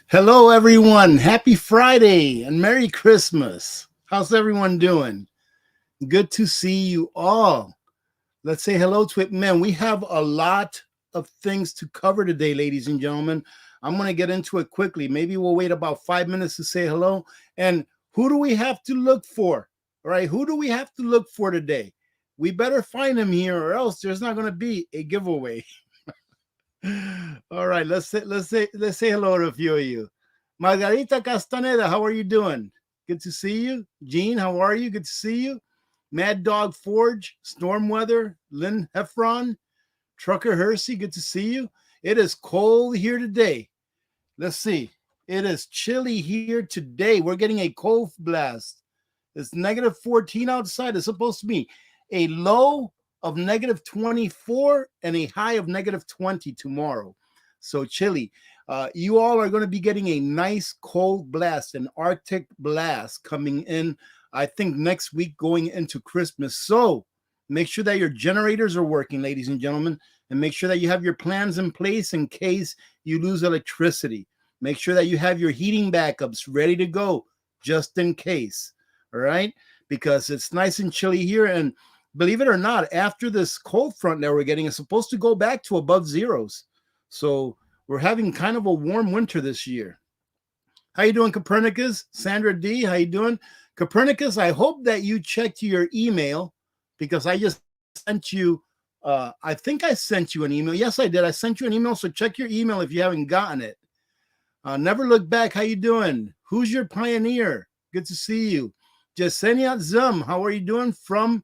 Hello, everyone. Happy Friday and Merry Christmas. How's everyone doing? Good to see you all. Let's say hello to it. Man, we have a lot of things to cover today, ladies and gentlemen. I'm going to get into it quickly. Maybe we'll wait about 5 minutes to say hello. And who do we have to look for? All right, who do we have to look for today? We better find him here, or else there's not going to be a giveaway. All right, let's say hello to a few of you. Margarita Castaneda, how are you doing? Good to see you. Jean, how are you? Good to see you. Mad Dog Forge, Storm Weather, Lynn Heffron, Trucker Hersey, good to see you. It is cold here today. Let's see. It is chilly here today. We're getting a cold blast. It's negative 14 outside. It's supposed to be a low of negative 24 and a high of negative 20 tomorrow. So chilly. You all are going to be getting a nice cold blast, an Arctic blast coming in, I think, next week going into Christmas. So make sure that your generators are working, ladies and gentlemen, and make sure that you have your plans in place in case you lose electricity. Make sure that you have your heating backups ready to go just in case. All right? Because it's nice and chilly here. And believe it or not, after this cold front that we're getting, it's supposed to go back to above zeros. So we're having kind of a warm winter this year. How you doing, Copernicus? Sandra D, how you doing? Copernicus, I hope that you checked your email because I just sent you, I think I sent you an email. Yes, I did. I sent you an email, so check your email if you haven't gotten it. Never Look Back, how you doing? Who's your pioneer? Good to see you. Jasenia Zum, how are you doing? From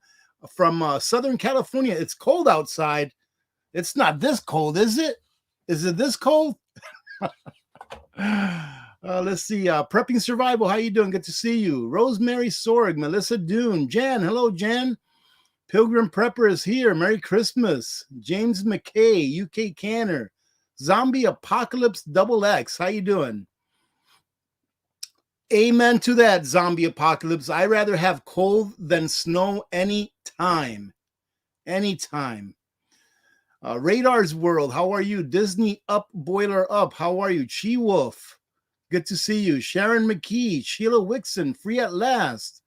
Southern California. It's cold outside. It's not this cold, is it? Is it this cold? Let's see. Prepping Survival. How you doing? Good to see you. Rosemary Sorg, Melissa Dune, Jan. Hello, Jan. Pilgrim Prepper is here. Merry Christmas. James McKay, UK Canner. Zombie Apocalypse Double X. How you doing? Amen to that, Zombie Apocalypse. I rather have cold than snow any time. Anytime. Radar's World, how are you? Disney Up, Boiler Up, how are you? Chi Wolf, good to see you. Sharon McKee, Sheila Wixon, Free at Last.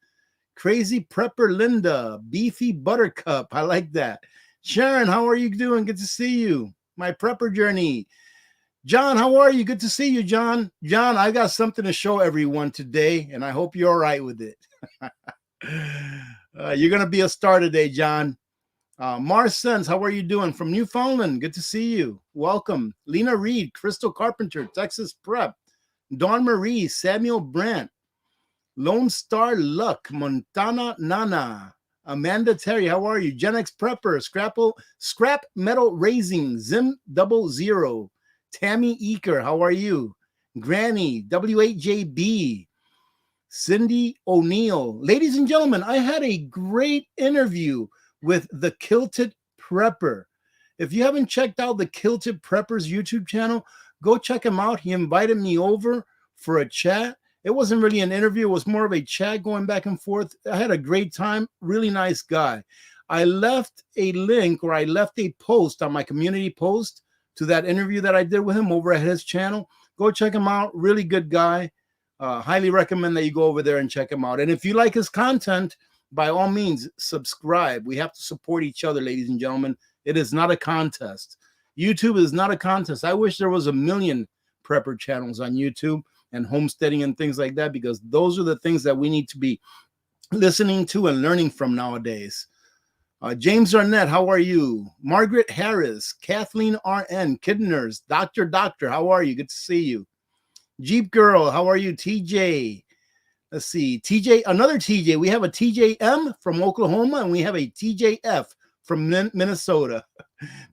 Crazy Prepper Linda, Beefy Buttercup, I like that. Sharon, how are you doing? Good to see you. My prepper journey. John, how are you? Good to see you, John. John, I got something to show everyone today, and I hope you're all right with it. You're going to be a star today, John. Mars Sons, how are you doing? From Newfoundland, good to see you. Welcome. Lena Reed, Crystal Carpenter, Texas Prep. Dawn Marie, Samuel Brandt. Lone Star Luck, Montana Nana. Amanda Terry, how are you? Gen X Prepper, Scrap Metal Raising, Zim 00. Tammy Eaker, how are you? Granny, W8JB. Cindy O'Neill. Ladies and gentlemen, I had a great interview with the Kilted Prepper. If you haven't checked out the Kilted Prepper's YouTube channel, go check him out. He invited me over for a chat. It wasn't really an interview. It was more of a chat going back and forth. I had a great time. Really nice guy. I left a link, or I left a post on my community post to that interview that I did with him over at his channel. Go check him out. Really good guy. Highly recommend that you go over there and check him out. And if you like his content, by all means, subscribe. We have to support each other, ladies and gentlemen. It is not a contest. YouTube is not a contest. I wish there was 1 million prepper channels on YouTube and homesteading and things like that, because those are the things that we need to be listening to and learning from nowadays. James Arnett, how are you? Margaret Harris, Kathleen RN, Kidners, Dr. how are you? Good to see you. Jeep Girl, how are you? TJ. Let's see. TJ, another TJ. We have a TJM from Oklahoma, and we have a TJF from Minnesota.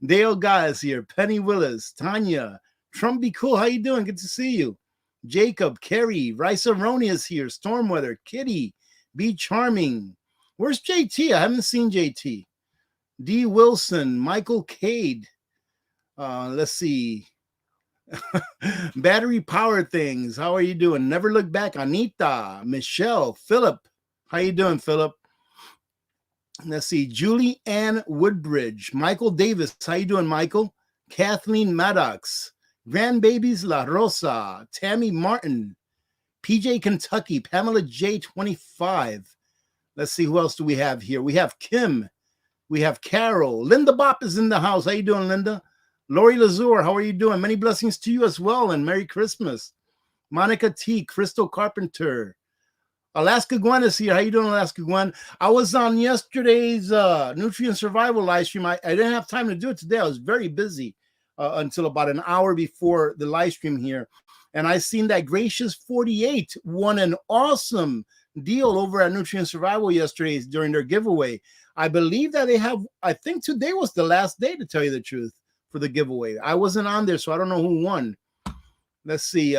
Dale Guy is here. Penny Willis, Tanya, Trump Be Cool. How you doing? Good to see you. Jacob, Kerry, Rice-A-Roni is here. Stormweather, Kitty, Be Charming. Where's JT? I haven't seen JT. D. Wilson, Michael Cade. Let's see. Battery Power Things, how are you doing? Never Look Back, Anita, Michelle, Philip, how you doing, Philip? Let's see. Julie Ann Woodbridge, Michael Davis, how you doing, Michael? Kathleen Maddox, Grandbabies La Rosa, Tammy Martin, PJ Kentucky, Pamela J25. Let's see, who else do we have here? We have Kim. We have Carol. Linda Bop is in the house. How you doing, Linda? Lori Lazur, how are you doing? Many blessings to you as well, and Merry Christmas. Monica T, Crystal Carpenter. Alaska Gwen is here. How you doing, Alaska Gwen? I was on yesterday's Nutrient Survival live stream. I didn't have time to do it today. I was very busy until about an hour before the live stream here. And I seen that Gracious 48 won an awesome deal over at Nutrient Survival yesterday during their giveaway. I believe that they have, I think today was the last day, to tell you the truth, for the giveaway. I wasn't on there, so I don't know who won. Let's see.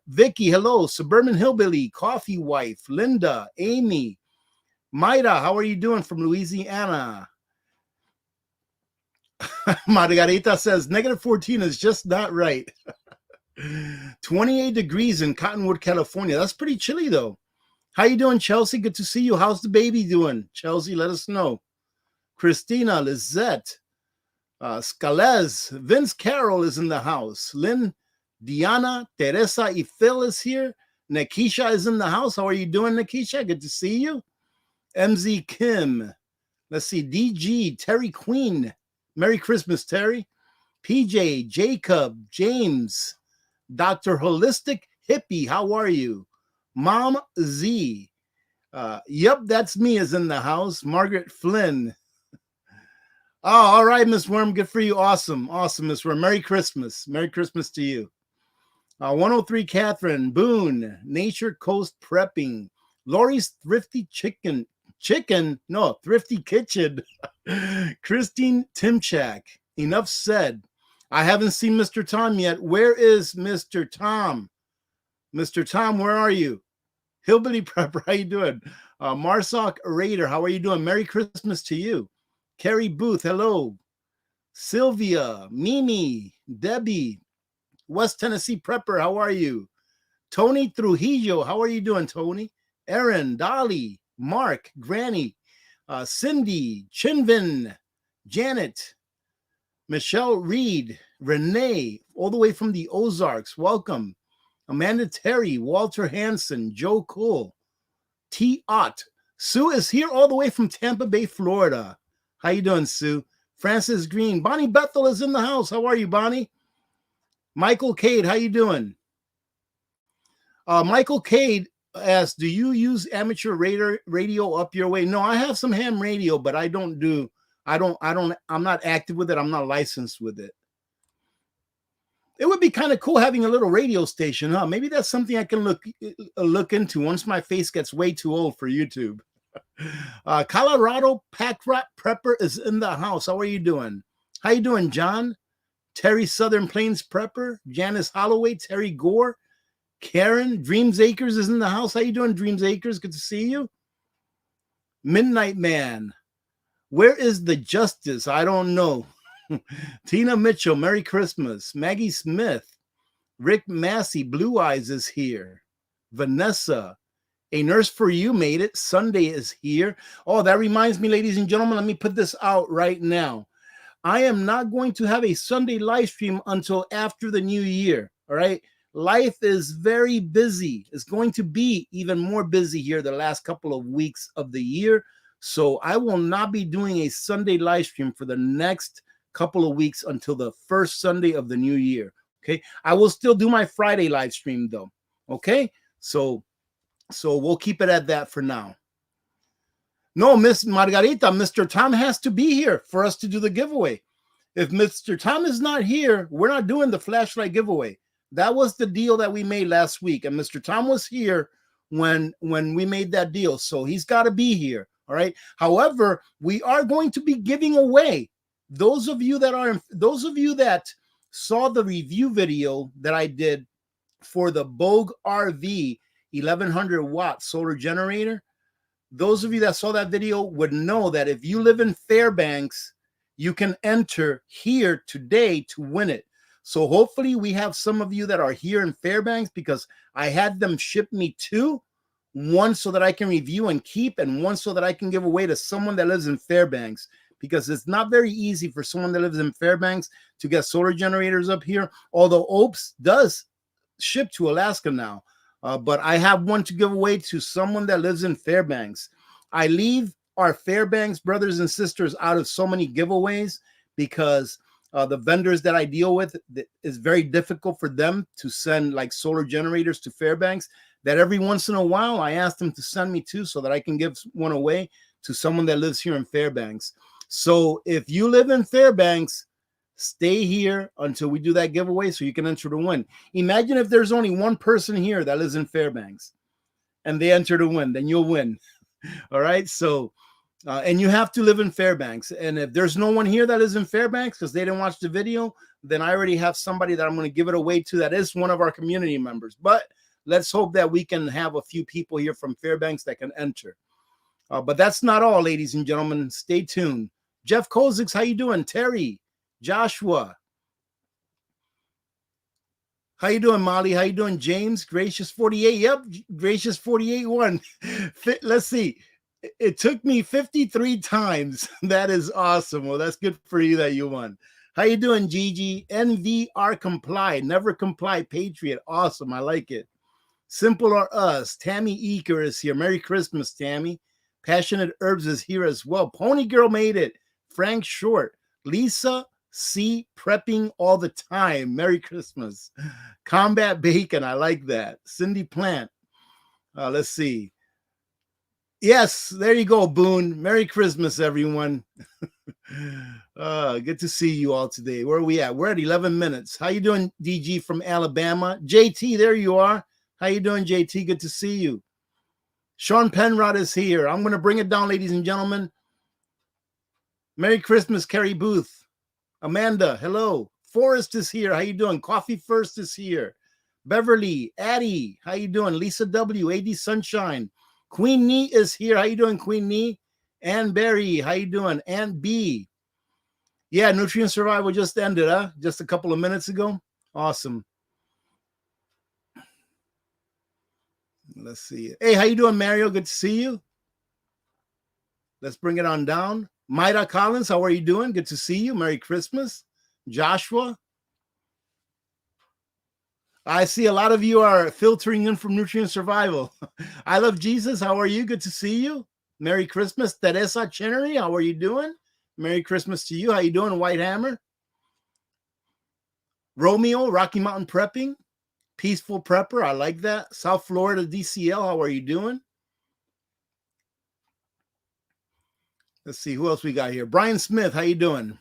Vicky, hello. Suburban Hillbilly, Coffee Wife, Linda, Amy, Maida, how are you doing from Louisiana? Margarita says, negative 14 is just not right. 28 degrees in Cottonwood, California. That's pretty chilly, though. How you doing, Chelsea? Good to see you. How's the baby doing? Chelsea, let us know. Christina, Lizette, Scalez, Vince Carroll is in the house. Lynn, Diana, Teresa, y Phil is here. Nakisha is in the house. How are you doing, Nakisha? Good to see you. MZ Kim. Let's see. DG, Terry Queen. Merry Christmas, Terry. PJ, Jacob, James, Dr. Holistic Hippie. How are you? Mom Z. Yep, that's me is in the house. Margaret Flynn. Oh, all right, Miss Worm. Good for you. Awesome. Awesome, Miss Worm. Merry Christmas. Merry Christmas to you. 103 Catherine, Boone, Nature Coast Prepping, Lori's Thrifty Thrifty Kitchen, Christine Timchak. Enough said. I haven't seen Mr. Tom yet. Where is Mr. Tom? Mr. Tom, where are you? Hillbilly Prepper, how you doing? Marsoc Raider, how are you doing? Merry Christmas to you. Carrie Booth, hello. Sylvia, Mimi, Debbie, West Tennessee Prepper, how are you? Tony Trujillo, how are you doing, Tony? Aaron, Dolly, Mark, Granny, Cindy, Chinvin, Janet, Michelle Reed, Renee, all the way from the Ozarks, welcome. Amanda Terry, Walter Hanson, Joe Cole, T. Ott. Sue is here all the way from Tampa Bay, Florida. How you doing, Sue? Francis Green, Bonnie Bethel is in the house. How are you, Bonnie? Michael Cade, how you doing? Michael Cade asked, do you use amateur radio up your way? No, I have some ham radio, but I'm not active with it. I'm not licensed with it. It would be kind of cool having a little radio station, huh? Maybe that's something I can look into once my face gets way too old for YouTube. Colorado Pack Rat Prepper is in the house. How are you doing? How you doing, John? Terry Southern Plains Prepper, Janice Holloway, Terry Gore, Karen, Dreams Acres is in the house. How you doing, Dreams Acres? Good to see you. Midnight Man. Where is the justice? I don't know. Tina Mitchell, Merry Christmas. Maggie Smith, Rick Massey, Blue Eyes is here. Vanessa, A Nurse for You made it. Sunday is here. Oh, that reminds me, ladies and gentlemen, let me put this out right now. I am not going to have a Sunday live stream until after the new year. All right. Life is very busy. It's going to be even more busy here the last couple of weeks of the year. So I will not be doing a Sunday live stream for the next couple of weeks until the first Sunday of the new year. Okay. I will still do my Friday live stream though. Okay. So we'll keep it at that for now. No, Miss Margarita, Mr. Tom has to be here for us to do the giveaway. If Mr. Tom is not here, we're not doing the flashlight giveaway. That was the deal that we made last week. And Mr. Tom was here when we made that deal. So he's got to be here. All right. However, we are going to be giving away those of you that saw the review video that I did for the Bogue RV 1100 watt solar generator. Those of you that saw that video would know that if you live in Fairbanks, you can enter here today to win it. So hopefully we have some of you that are here in Fairbanks, because I had them ship me two, one so that I can review and keep, and one so that I can give away to someone that lives in Fairbanks, because it's not very easy for someone that lives in Fairbanks to get solar generators up here, although OPS does ship to Alaska now. But I have one to give away to someone that lives in Fairbanks. I leave our Fairbanks brothers and sisters out of so many giveaways because the vendors that I deal with, it's very difficult for them to send like solar generators to Fairbanks, that every once in a while I ask them to send me two so that I can give one away to someone that lives here in Fairbanks. So if you live in Fairbanks, stay here until we do that giveaway so you can enter to win. Imagine if there's only one person here that lives in Fairbanks and they enter to win, then you'll win. All right. So, and you have to live in Fairbanks. And if there's no one here that is in Fairbanks because they didn't watch the video, then I already have somebody that I'm going to give it away to that is one of our community members. But let's hope that we can have a few people here from Fairbanks that can enter. But that's not all, ladies and gentlemen. Stay tuned. Jeff Kozix, how you doing? Terry, Joshua. How you doing, Molly? How you doing, James? Gracious 48. Yep, Gracious 48 won. Let's see. It took me 53 times. That is awesome. Well, that's good for you that you won. How you doing, Gigi? NVR comply. Never comply. Patriot. Awesome. I like it. Simple or Us. Tammy Eaker is here. Merry Christmas, Tammy. Passionate Herbs is here as well. Pony Girl made it. Frank Short. Lisa C. Prepping all the time. Merry Christmas. Combat Bacon. I like that. Cindy Plant. Let's see. Yes, there you go, Boone. Merry Christmas, everyone. Good to see you all today. Where are we at? We're at 11 minutes. How you doing, DG from Alabama? JT, there you are. How you doing, JT? Good to see you. Sean Penrod is here. I'm going to bring it down, ladies and gentlemen. Merry Christmas, Carrie Booth. Amanda, hello. Forrest is here. How you doing? Coffee First is here. Beverly, Addie, how you doing? Lisa W, AD Sunshine. Queen Nee is here. How you doing, Queen Nee? Ann Berry, how you doing? Ann B. Yeah, Nutrient Survival just ended, huh? Just a couple of minutes ago. Awesome. Let's see. Hey, how you doing, Mario? Good to see you. Let's bring it on down. Maida Collins, how are you doing? Good to see you. Merry Christmas. Joshua. I see a lot of you are filtering in from Nutrient Survival. I Love Jesus, how are you? Good to see you. Merry Christmas. Teresa Chenery, how are you doing? Merry Christmas to you. How you doing, White Hammer? Romeo, Rocky Mountain Prepping. Peaceful Prepper, I like that. South Florida DCL, how are you doing? Let's see, who else we got here? Brian Smith, how you doing?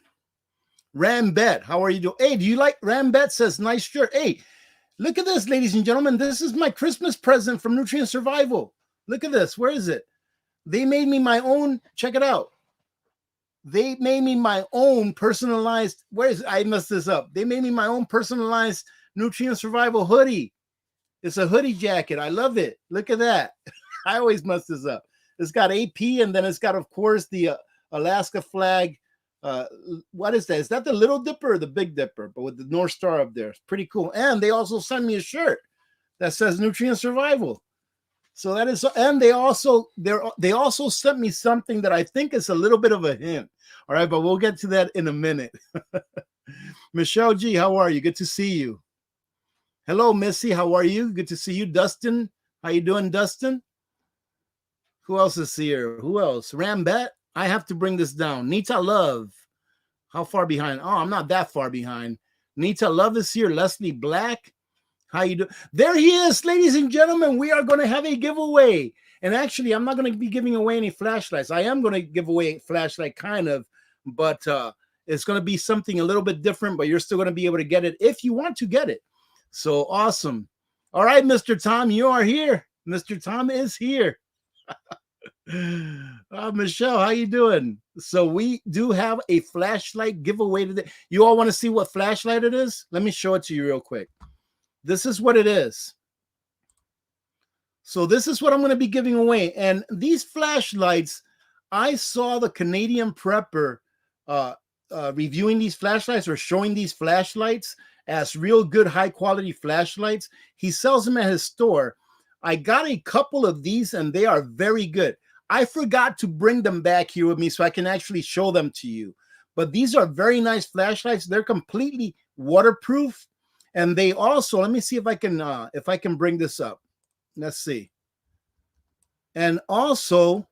Rambet, how are you doing? Hey, do you like Rambet? Says, nice shirt. Hey, look at this, ladies and gentlemen. This is my Christmas present from Nutrient Survival. Look at this. Where is it? They made me my own. Check it out. They made me my own personalized. Where is it? I messed this up. They made me my own personalized Nutrient Survival hoodie. It's a hoodie jacket. I love it. Look at that. I always mess this up. It's got AP, and then it's got, of course, the Alaska flag. What is that? Is that the Little Dipper or the Big Dipper? But with the North Star up there. It's pretty cool. And they also sent me a shirt that says Nutrient Survival. So that is, and they also sent me something that I think is a little bit of a hint. All right, but we'll get to that in a minute. Michelle G, how are you? Good to see you. Hello, Missy. How are you? Good to see you. Dustin, how you doing, Dustin? Who else is here? Who else? Rambat. I have to bring this down. Nita Love. How far behind? Oh, I'm not that far behind. Nita Love is here. Leslie Black. How you doing? There he is, ladies and gentlemen. We are going to have a giveaway. And actually, I'm not going to be giving away any flashlights. I am going to give away a flashlight, kind of, but it's going to be something a little bit different, but you're still going to be able to get it if you want to get it. So awesome. All right, Mr. Tom, you are here. Mr. Tom is here. Michelle, how you doing? So we do have a flashlight giveaway today. You all want to see what flashlight it is? Let me show it to you real quick. This is what it is. So this is what I'm going to be giving away. And these flashlights, I saw the Canadian Prepper reviewing these flashlights or showing these flashlights as real good high quality flashlights. He sells them at his store. I got a couple of these and they are very good. I forgot to bring them back here with me so I can actually show them to you. But these are very nice flashlights. They're completely waterproof, and they also, let me see if I can bring this up. Let's see. And also,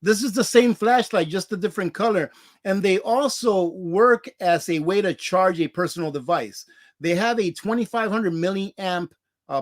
this is the same flashlight, just a different color. And they also work as a way to charge a personal device. They have a 2500 milliamp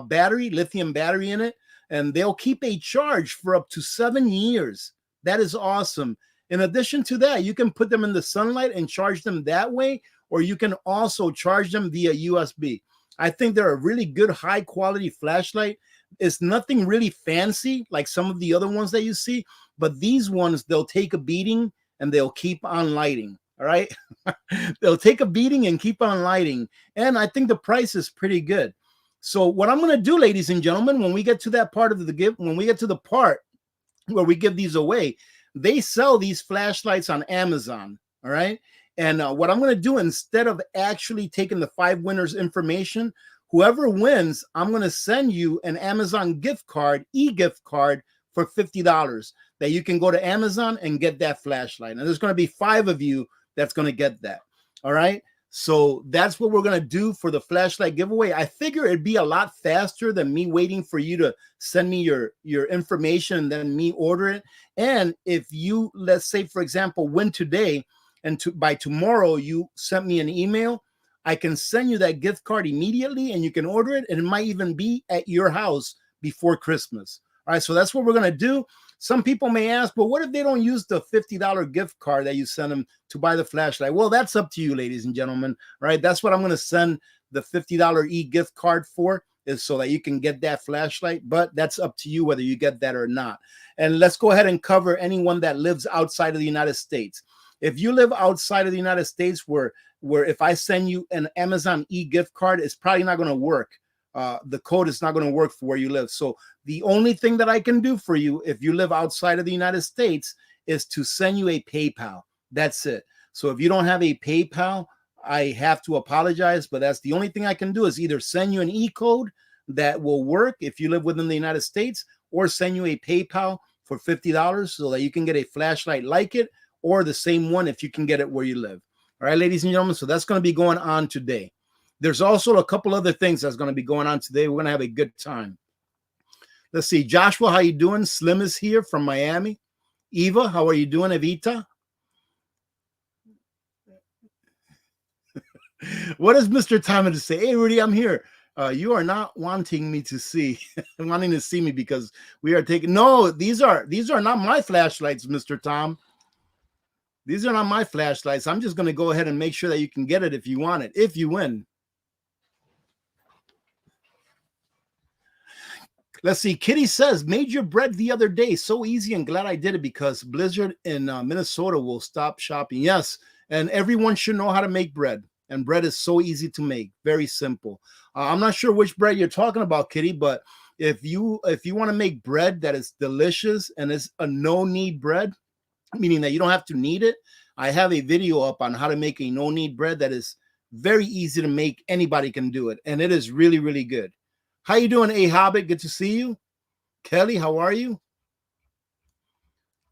battery, lithium battery in it, and they'll keep a charge for up to 7 years. That is awesome. In addition to that, you can put them in the sunlight and charge them that way, or you can also charge them via USB. I think they're a really good, high quality flashlight. It's nothing really fancy like some of the other ones that you see, but these ones, they'll take a beating and they'll keep on lighting. All right. They'll take a beating and keep on lighting. And I think the price is pretty good. So what I'm going to do, ladies and gentlemen, when we get to that part of the gift, when we get to the part where we give these away, they sell these flashlights on Amazon. All right. And what I'm going to do, instead of actually taking the 5 winners information, whoever wins, I'm going to send you an Amazon gift card, e-gift card for $50 that you can go to Amazon and get that flashlight. And there's going to be 5 of you that's going to get that. All right. So that's what we're going to do for the flashlight giveaway. I figure it'd be a lot faster than me waiting for you to send me your information and then me order it. And if you, let's say, for example, win today and by tomorrow you sent me an email, I can send you that gift card immediately and you can order it. And it might even be at your house before Christmas. All right. So that's what we're going to do. Some people may ask, well, what if they don't use the $50 gift card that you send them to buy the flashlight? Well, that's up to you, ladies and gentlemen. Right? That's what I'm going to send the $50 e-gift card for, is so that you can get that flashlight. But that's up to you whether you get that or not. And let's go ahead and cover anyone that lives outside of the United States. If you live outside of the United States, where if I send you an Amazon e-gift card, it's probably not going to work. The code is not going to work for where you live. So the only thing that I can do for you, if you live outside of the United States, is to send you a PayPal. That's it. So if you don't have a PayPal, I have to apologize, but that's the only thing I can do, is either send you an e-code that will work if you live within the United States, or send you a PayPal for $50 so that you can get a flashlight like it, or the same one if you can get it where you live. All right, ladies and gentlemen. So that's going to be going on today. There's also a couple other things that's going to be going on today. We're going to have a good time. Let's see. Joshua, how you doing? Slim is here from Miami. Eva, how are you doing? Evita? What does Mr. Thomas say? Hey, Rudy, I'm here. You are not wanting me to see, wanting to see me because we are taking. No, these are not my flashlights, Mr. Tom. These are not my flashlights. I'm just going to go ahead and make sure that you can get it if you want it, if you win. Let's see. Kitty says, made your bread the other day. So easy, and glad I did it because Blizzard in Minnesota will stop shopping. Yes, and everyone should know how to make bread. And bread is so easy to make. Very simple. I'm not sure which bread you're talking about, Kitty, but if you want to make bread that is delicious and is a no-knead bread, meaning that you don't have to knead it, I have a video up on how to make a no-knead bread that is very easy to make. Anybody can do it, and it is really, really good. How you doing, A Hobbit? Good to see you. Kelly, how are you?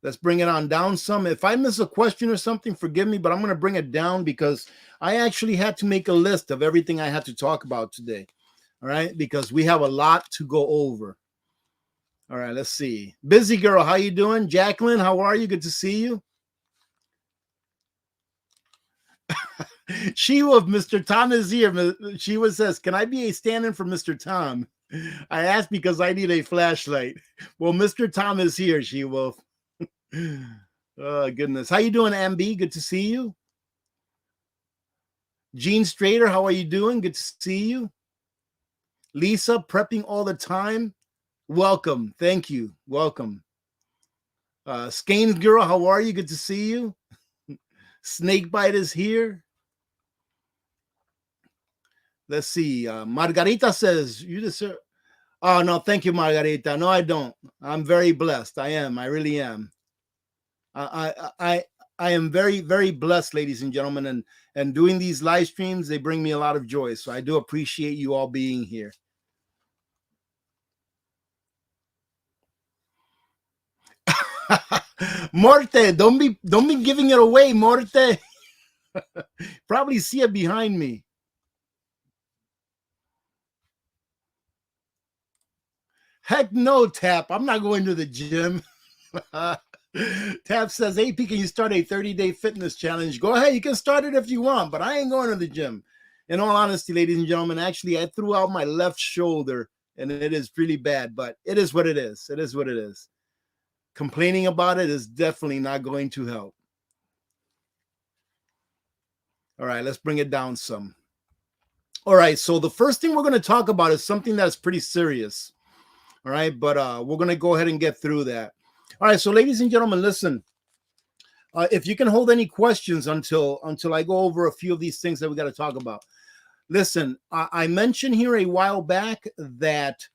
Let's bring it on down some. If I miss a question or something, forgive me, but I'm going to bring it down because I actually had to make a list of everything I had to talk about today. All right, because we have a lot to go over. All right, let's see. Busy girl, how you doing? Jacqueline, how are you? Good to see you. Sheila, Mr. Tom is here. Sheila says, can I be a stand-in for Mr. Tom? I asked because I need a flashlight. Well, Mr. Tom is here, Sheila. Oh, goodness. How you doing, MB? Good to see you. Gene Strader, how are you doing? Good to see you. Lisa, prepping all the time. Welcome. Thank you. Welcome. Skeins girl, how are you? Good to see you. Snakebite is here. Let's see. Margarita says, you deserve. Oh, no, thank you, Margarita. No, I don't. I'm very blessed. I am. I really am. I am very, very blessed, ladies and gentlemen. And doing these live streams, they bring me a lot of joy. So I do appreciate you all being here. Morte, don't be giving it away, Morte. Probably see it behind me. Heck no, Tap. I'm not going to the gym. Tap says, AP, can you start a 30-day fitness challenge? Go ahead. You can start it if you want, but I ain't going to the gym. In all honesty, ladies and gentlemen, actually, I threw out my left shoulder, and it is really bad, but it is what it is. It is what it is. Complaining about it is definitely not going to help. All right, let's bring it down some. All right, so the first thing we're going to talk about is something that's pretty serious. All right, but we're going to go ahead and get through that. All right, so ladies and gentlemen, listen. If you can hold any questions until I go over a few of these things that we got to talk about. Listen, I mentioned here a while back that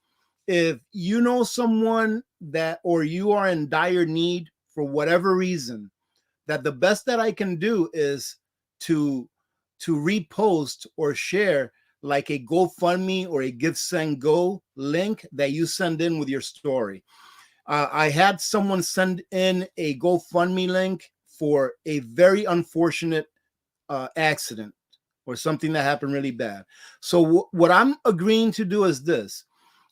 if you know someone that, or you are in dire need for whatever reason, that the best that I can do is to repost or share like a GoFundMe or a Give Send Go link that you send in with your story. I had someone send in a GoFundMe link for a very unfortunate accident or something that happened really bad. So what I'm agreeing to do is this.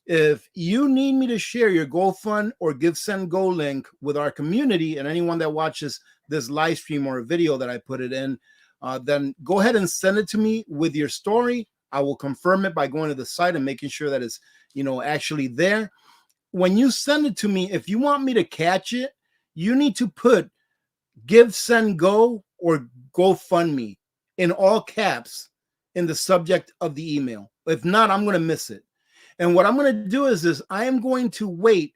If you need me to share your GoFund or Give Send Go link with our community and anyone that watches this live stream or a video that I put it in, then go ahead and send it to me with your story. I will confirm it by going to the site and making sure that it's, actually there. When you send it to me, if you want me to catch it, you need to put Give Send Go or GoFundMe in all caps in the subject of the email. If not, I'm going to miss it. And what I'm going to do is this. I am going to wait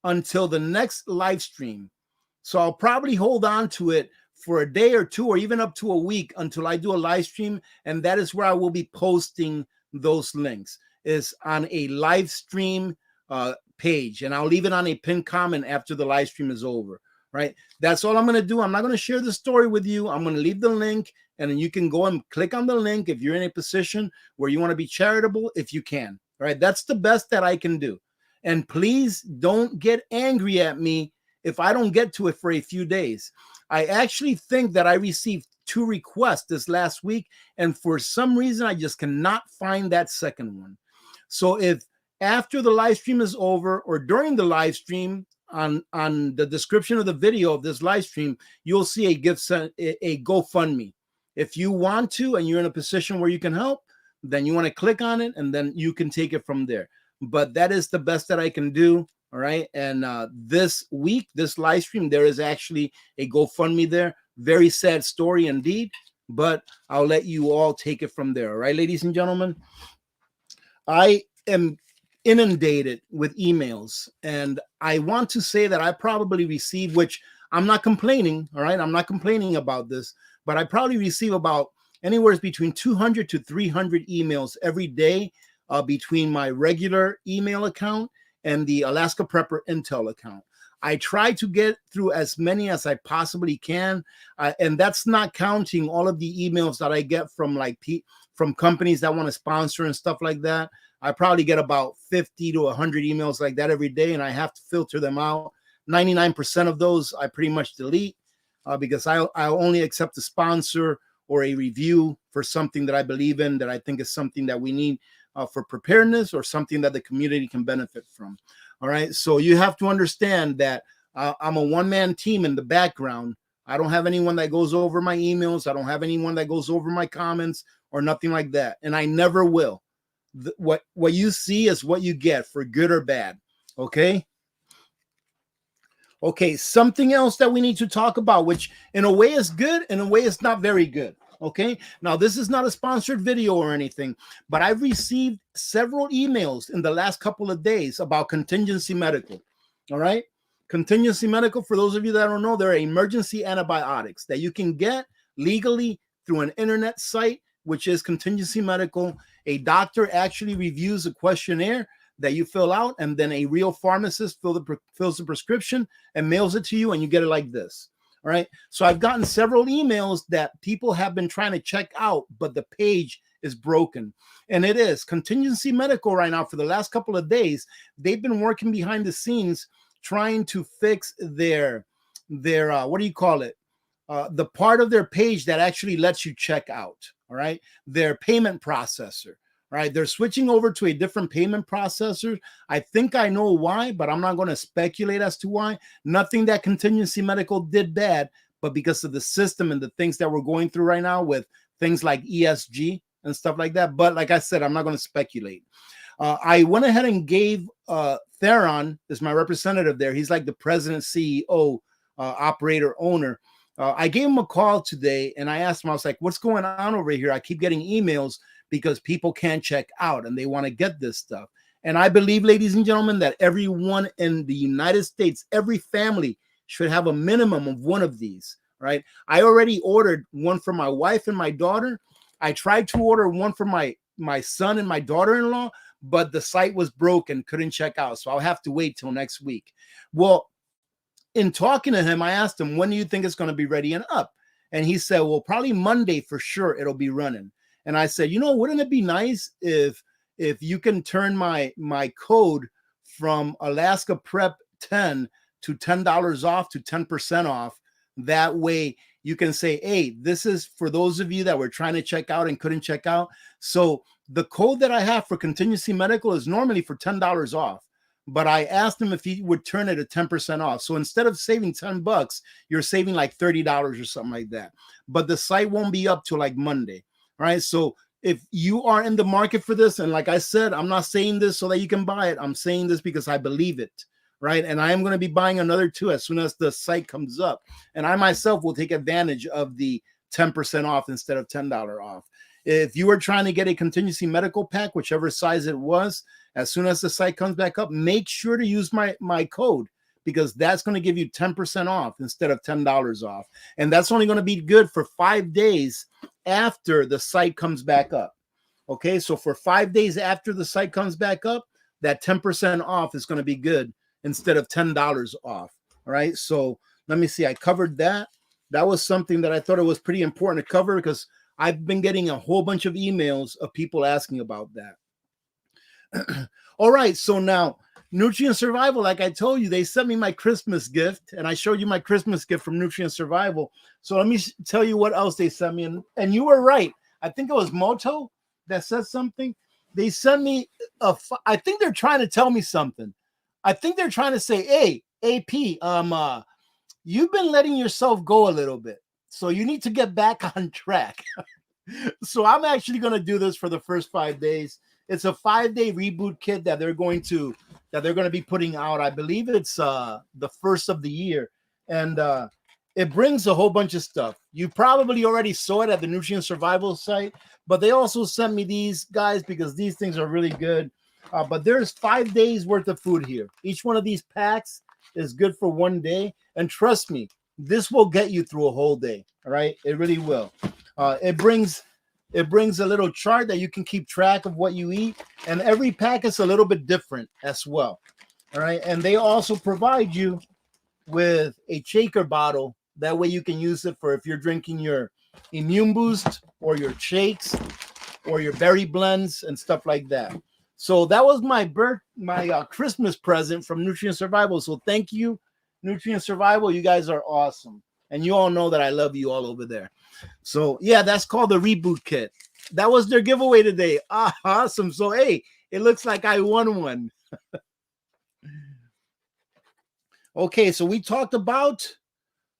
until the next live stream. So I'll probably hold on to it for a day or two or even up to a week until I do a live stream. And that is where I will be posting those links, is on a live stream page. And I'll leave it on a pinned comment after the live stream is over. Right. That's all I'm going to do. I'm not going to share the story with you. I'm going to leave the link, and then you can go and click on the link if you're in a position where you want to be charitable, if you can. All right. That's the best that I can do. And please don't get angry at me if I don't get to it for a few days. I actually think that I received 2 requests this last week, and for some reason, I just cannot find that second one. So if after the live stream is over or during the live stream, on the description of the video of this live stream, you'll see a GoFundMe. If you want to, and you're in a position where you can help, then you want to click on it, and then you can take it from there. But that is the best that I can do. All right. And this week, this live stream, there is actually a GoFundMe there. Very sad story indeed, but I'll let you all take it from there. All right, ladies and gentlemen, I am inundated with emails, and I want to say that I probably receive, which I'm not complaining, all right, I'm not complaining about this, but I probably receive about anywhere between 200 to 300 emails every day between my regular email account and the Alaska Prepper Intel account. I try to get through as many as I possibly can, and that's not counting all of the emails that I get from from companies that want to sponsor and stuff like that. I probably get about 50 to 100 emails like that every day, and I have to filter them out. 99% of those I pretty much delete because I only accept a sponsor or a review for something that I believe in, that I think is something that we need for preparedness, or something that the community can benefit from. All right. So you have to understand that I'm a one-man team in the background. I don't have anyone that goes over my emails. I don't have anyone that goes over my comments or nothing like that. And I never will. What you see is what you get, for good or bad. Okay. Okay. Something else that we need to talk about, which in a way is good, in a way is not very good. Okay. Now, this is not a sponsored video or anything, but I've received several emails in the last couple of days about contingency medical. All right. Contingency medical, for those of you that don't know, they're emergency antibiotics that you can get legally through an internet site, which is contingency medical. A doctor actually reviews a questionnaire that you fill out, and then a real pharmacist fills the prescription and mails it to you, and you get it like this. All right. So I've gotten several emails that people have been trying to check out, but the page is broken. And it is Contingency Medical right now. For the last couple of days, they've been working behind the scenes trying to fix their what do you call it? The part of their page that actually lets you check out. All right, their payment processor. Right, they're switching over to a different payment processor. I think I know why, but I'm not going to speculate as to why. Nothing that Contingency Medical did bad, but because of the system and the things that we're going through right now with things like ESG and stuff like that. But like I said, I'm not going to speculate. I went ahead and gave Theron, is my representative there. He's like the president, CEO, operator, owner. I gave him a call today and I asked him, I was like, what's going on over here? I keep getting emails because people can't check out and they want to get this stuff. And I believe, ladies and gentlemen, that everyone in the United States, every family should have a minimum of one of these, right? I already ordered one for my wife and my daughter. I tried to order one for my son and my daughter-in-law, but the site was broken, couldn't check out. So I'll have to wait till next week. Well, in talking to him, I asked him, when do you think it's going to be ready and up? And he said, well, probably Monday for sure it'll be running. And I said, wouldn't it be nice if you can turn my code from Alaska Prep 10 to $10 off to 10% off? That way you can say, hey, this is for those of you that were trying to check out and couldn't check out. So the code that I have for Contingency Medical is normally for $10 off. But I asked him if he would turn it to 10% off. So instead of saving $10, you're saving like $30 or something like that. But the site won't be up till like Monday. All right. So if you are in the market for this, and like I said, I'm not saying this so that you can buy it. I'm saying this because I believe it. Right. And I am going to be buying another two as soon as the site comes up. And I myself will take advantage of the 10% off instead of $10 off. If you were trying to get a Contingency Medical pack, whichever size it was, as soon as the site comes back up, make sure to use my code, because that's going to give you 10% off instead of $10 off. And that's only going to be good for 5 days after the site comes back up. Okay, so for 5 days after the site comes back up, that 10% off is going to be good instead of $10 off. All right, so let me see. I covered that. That was something that I thought it was pretty important to cover because I've been getting a whole bunch of emails of people asking about that. All right, so now Nutrient Survival, like I told you, they sent me my Christmas gift, and I showed you my Christmas gift from Nutrient Survival. So let me tell you what else they sent me. And you were right. I think it was Moto that said something. They sent me I think they're trying to tell me something. I think they're trying to say, hey, AP, you've been letting yourself go a little bit. So you need to get back on track. So I'm actually going to do this for the first 5 days. It's a 5-day reboot kit that they're going to be putting out. I believe it's the first of the year. And it brings a whole bunch of stuff. You probably already saw it at the Nutrient Survival site, but they also sent me these guys because these things are really good. But there's 5 days worth of food here. Each one of these packs is good for 1 day. And trust me, this will get you through a whole day. All right, it really will. It brings a little chart that you can keep track of what you eat, and every pack is a little bit different as well. All right, and they also provide you with a shaker bottle. That way you can use it for if you're drinking your immune boost or your shakes or your berry blends and stuff like that. So that was my Christmas present from Nutrient Survival. So thank you, Nutrient Survival. You guys are awesome. And you all know that I love you all over there. So yeah, that's called the reboot kit. That was their giveaway today. Awesome. So hey, it looks like I won one. Okay, so we talked about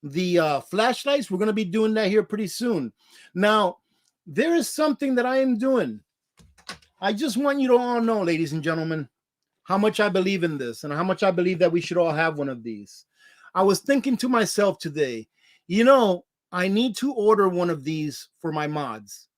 the flashlights. We're going to be doing that here pretty soon. Now, there is something that I am doing. I just want you to all know, ladies and gentlemen, how much I believe in this and how much I believe that we should all have one of these. I was thinking to myself today, I need to order one of these for my mods.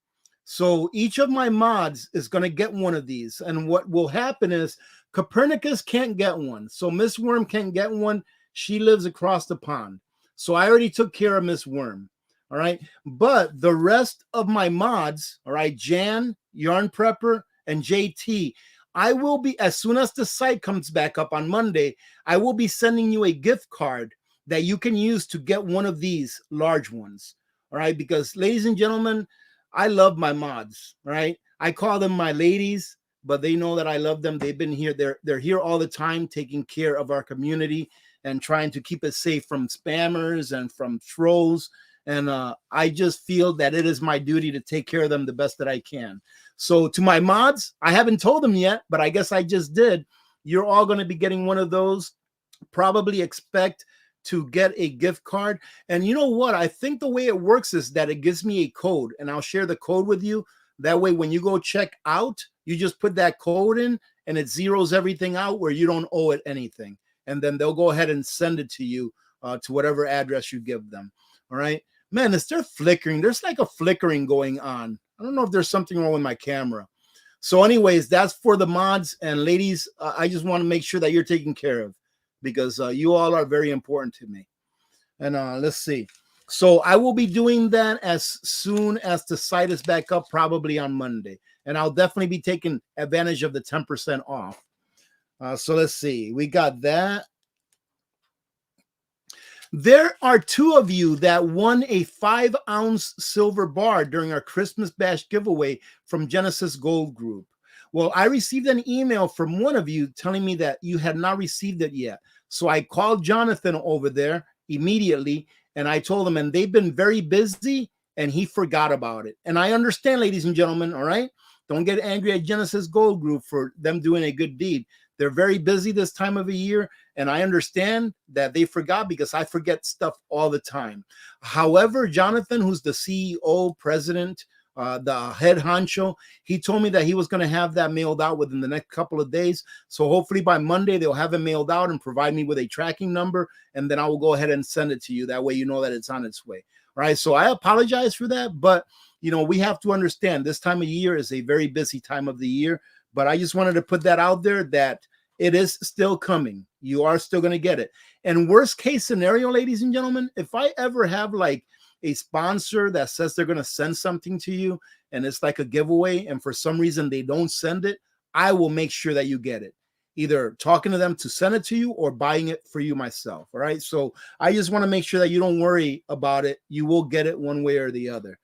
So each of my mods is going to get one of these. And what will happen is Copernicus can't get one. So Miss Worm can't get one. She lives across the pond. So I already took care of Miss Worm. All right. But the rest of my mods, all right, Jan, Yarn Prepper, and JT, I will be, as soon as the site comes back up on Monday, I will be sending you a gift card that you can use to get one of these large ones. All right. Because ladies and gentlemen, I love my mods. Right. I call them my ladies. but they know that I love them. They've been here. They're here all the time, taking care of our community and trying to keep it safe from spammers and from trolls. And I just feel that it is my duty to take care of them the best that I can. So to my mods, I haven't told them yet, but I guess I just did. You're all going to be getting one of those. Probably expect to get a gift card. And you know what? I think the way it works is that it gives me a code, and I'll share the code with you. That way, when you go check out, you just put that code in and it zeroes everything out where you don't owe it anything. And then they'll go ahead and send it to you to whatever address you give them. All right. Man, is there flickering? There's like a flickering going on. I don't know if there's something wrong with my camera. So anyways, that's for the mods. And ladies, I just want to make sure that you're taken care of, because you all are very important to me. And let's see. So I will be doing that as soon as the site is back up, probably on Monday. And I'll definitely be taking advantage of the 10% off. So let's see. We got that. There are 2 of you that won a 5-ounce silver bar during our Christmas Bash giveaway from Genesis Gold Group. Well, I received an email from one of you telling me that you had not received it yet. So I called Jonathan over there immediately, and I told him, and they've been very busy, and he forgot about it. And I understand, ladies and gentlemen, all right? Don't get angry at Genesis Gold Group for them doing a good deed. They're very busy this time of the year, and I understand that they forgot, because I forget stuff all the time. However, Jonathan, who's the CEO, president, the head honcho, he told me that he was going to have that mailed out within the next couple of days. So hopefully by Monday, they'll have it mailed out and provide me with a tracking number, and then I will go ahead and send it to you. That way you know that it's on its way. All right, so I apologize for that, but you know, we have to understand this time of year is a very busy time of the year. But I just wanted to put that out there, that it is still coming. You are still going to get it. And worst case scenario, ladies and gentlemen, if I ever have like a sponsor that says they're going to send something to you and it's like a giveaway, and for some reason they don't send it, I will make sure that you get it. Either talking to them to send it to you or buying it for you myself. All right. So I just want to make sure that you don't worry about it. You will get it one way or the other.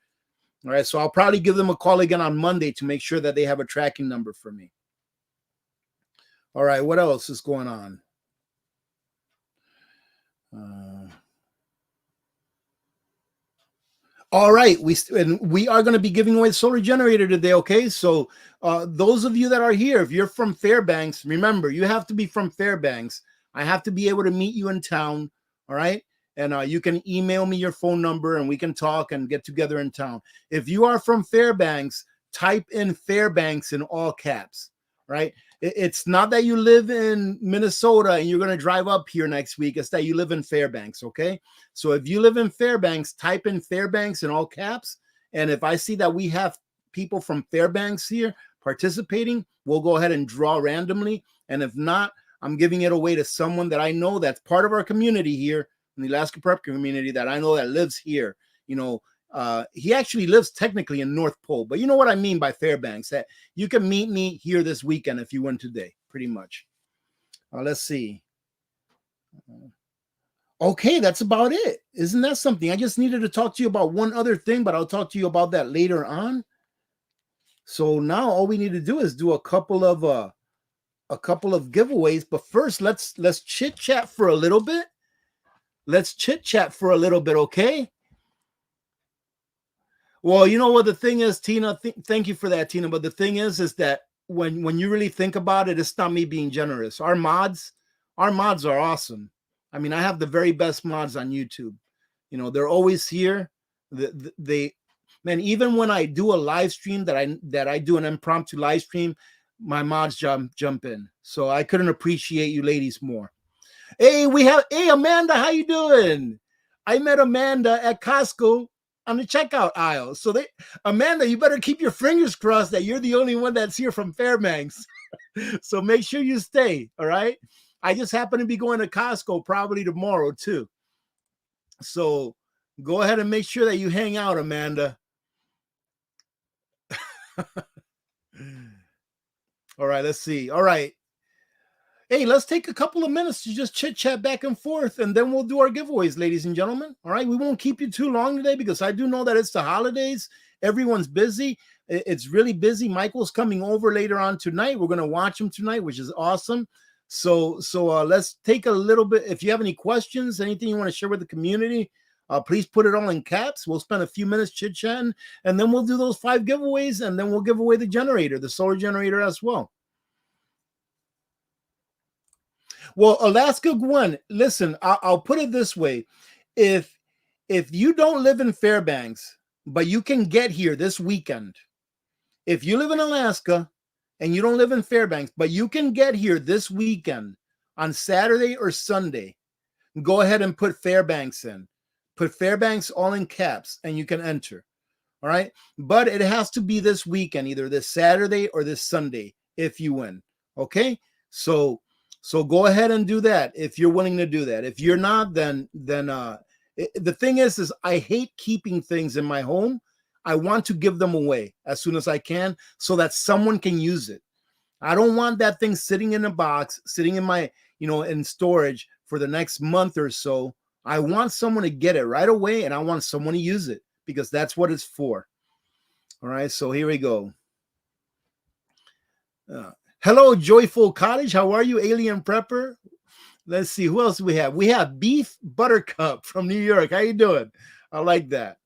All right. So I'll probably give them a call again on Monday to make sure that they have a tracking number for me. All right. What else is going on? All right. We are going to be giving away the solar generator today. Okay. So those of you that are here, if you're from Fairbanks, remember, you have to be from Fairbanks. I have to be able to meet you in town. All right. And you can email me your phone number and we can talk and get together in town. If you are from Fairbanks, type in Fairbanks in all caps, right? It's not that you live in Minnesota and you're going to drive up here next week. It's that you live in Fairbanks, okay? So if you live in Fairbanks, type in Fairbanks in all caps. And if I see that we have people from Fairbanks here participating, we'll go ahead and draw randomly. And if not, I'm giving it away to someone that I know that's part of our community here, in the Alaska Prep community, that I know that lives here. You know, he actually lives technically in North Pole, but you know what I mean by Fairbanks, that you can meet me here this weekend if you went today, pretty much. Let's see. Okay, that's about it. Isn't that something? I just needed to talk to you about one other thing, but I'll talk to you about that later on. So now all we need to do is do a couple of giveaways, but first let's chit chat for a little bit. Let's chit chat for a little bit, okay? Well, you know what the thing is, Tina. Thank you for that, Tina. But the thing is that when you really think about it, it's not me being generous. Our mods are awesome. I mean, I have the very best mods on YouTube. You know, they're always here. Man, even when I do a live stream that I do an impromptu live stream, my mods jump in. So I couldn't appreciate you ladies more. Hey, Amanda, how you doing? I met Amanda at Costco on the checkout aisle. So Amanda, you better keep your fingers crossed that you're the only one that's here from Fairbanks. So make sure you stay, all right? I just happen to be going to Costco probably tomorrow too. So go ahead and make sure that you hang out, Amanda. All right, let's see. All right. Hey, let's take a couple of minutes to just chit chat back and forth, and then we'll do our giveaways, ladies and gentlemen. All right, we won't keep you too long today because I do know that it's the holidays everyone's busy. It's really busy. Michael's coming over later on tonight. We're going to watch him tonight, which is awesome. So let's take a little bit. If you have any questions, anything you want to share with the community, please put it all in caps. We'll spend a few minutes chit-chatting, and then we'll do those 5 giveaways, and then we'll give away the generator, the solar generator as well. Well, Alaska Gwen, listen, I'll put it this way. If you don't live in Fairbanks, but you can get here this weekend, if you live in Alaska and you don't live in Fairbanks, but you can get here this weekend on Saturday or Sunday, go ahead and put Fairbanks in. Put Fairbanks all in caps, and you can enter. All right. But it has to be this weekend, either this Saturday or this Sunday, if you win. Okay. So go ahead and do that if you're willing to do that. If you're not, then the thing is I hate keeping things in my home. I want to give them away as soon as I can so that someone can use it. I don't want that thing sitting in a box, sitting in my, in storage for the next month or so. I want someone to get it right away, and I want someone to use it because that's what it's for. All right, so here we go. Hello, Joyful Cottage. How are you, Alien Prepper? Let's see. Who else do we have? We have Beef Buttercup from New York. How you doing? I like that.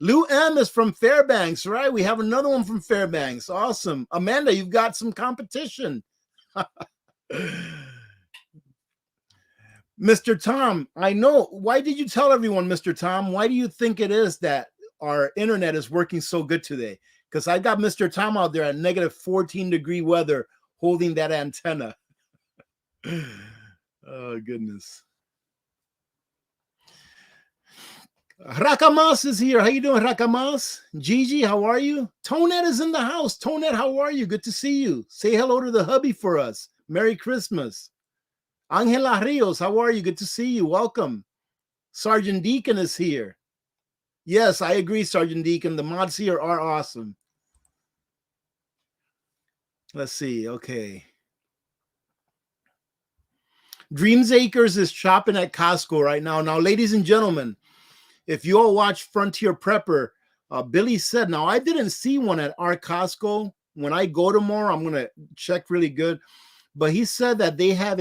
Lou M is from Fairbanks, right? We have another one from Fairbanks. Awesome. Amanda, you've got some competition. Mr. Tom, I know. Why did you tell everyone, Mr. Tom? Why do you think it is that our internet is working so good today? Because I got Mr. Tom out there at negative 14-degree weather holding that antenna. Oh, goodness. Rakamas is here. How you doing, Rakamas? Gigi, how are you? Tonette is in the house. Tonette, how are you? Good to see you. Say hello to the hubby for us. Merry Christmas. Angela Rios, how are you? Good to see you. Welcome. Sergeant Deacon is here. Yes, I agree, Sergeant Deacon. The mods here are awesome. Let's see. Okay. Dreams Acres is shopping at Costco right now. Now, ladies and gentlemen, if you all watch Frontier Prepper, Billy said, now I didn't see one at our Costco. When I go tomorrow, I'm going to check really good. But he said that they have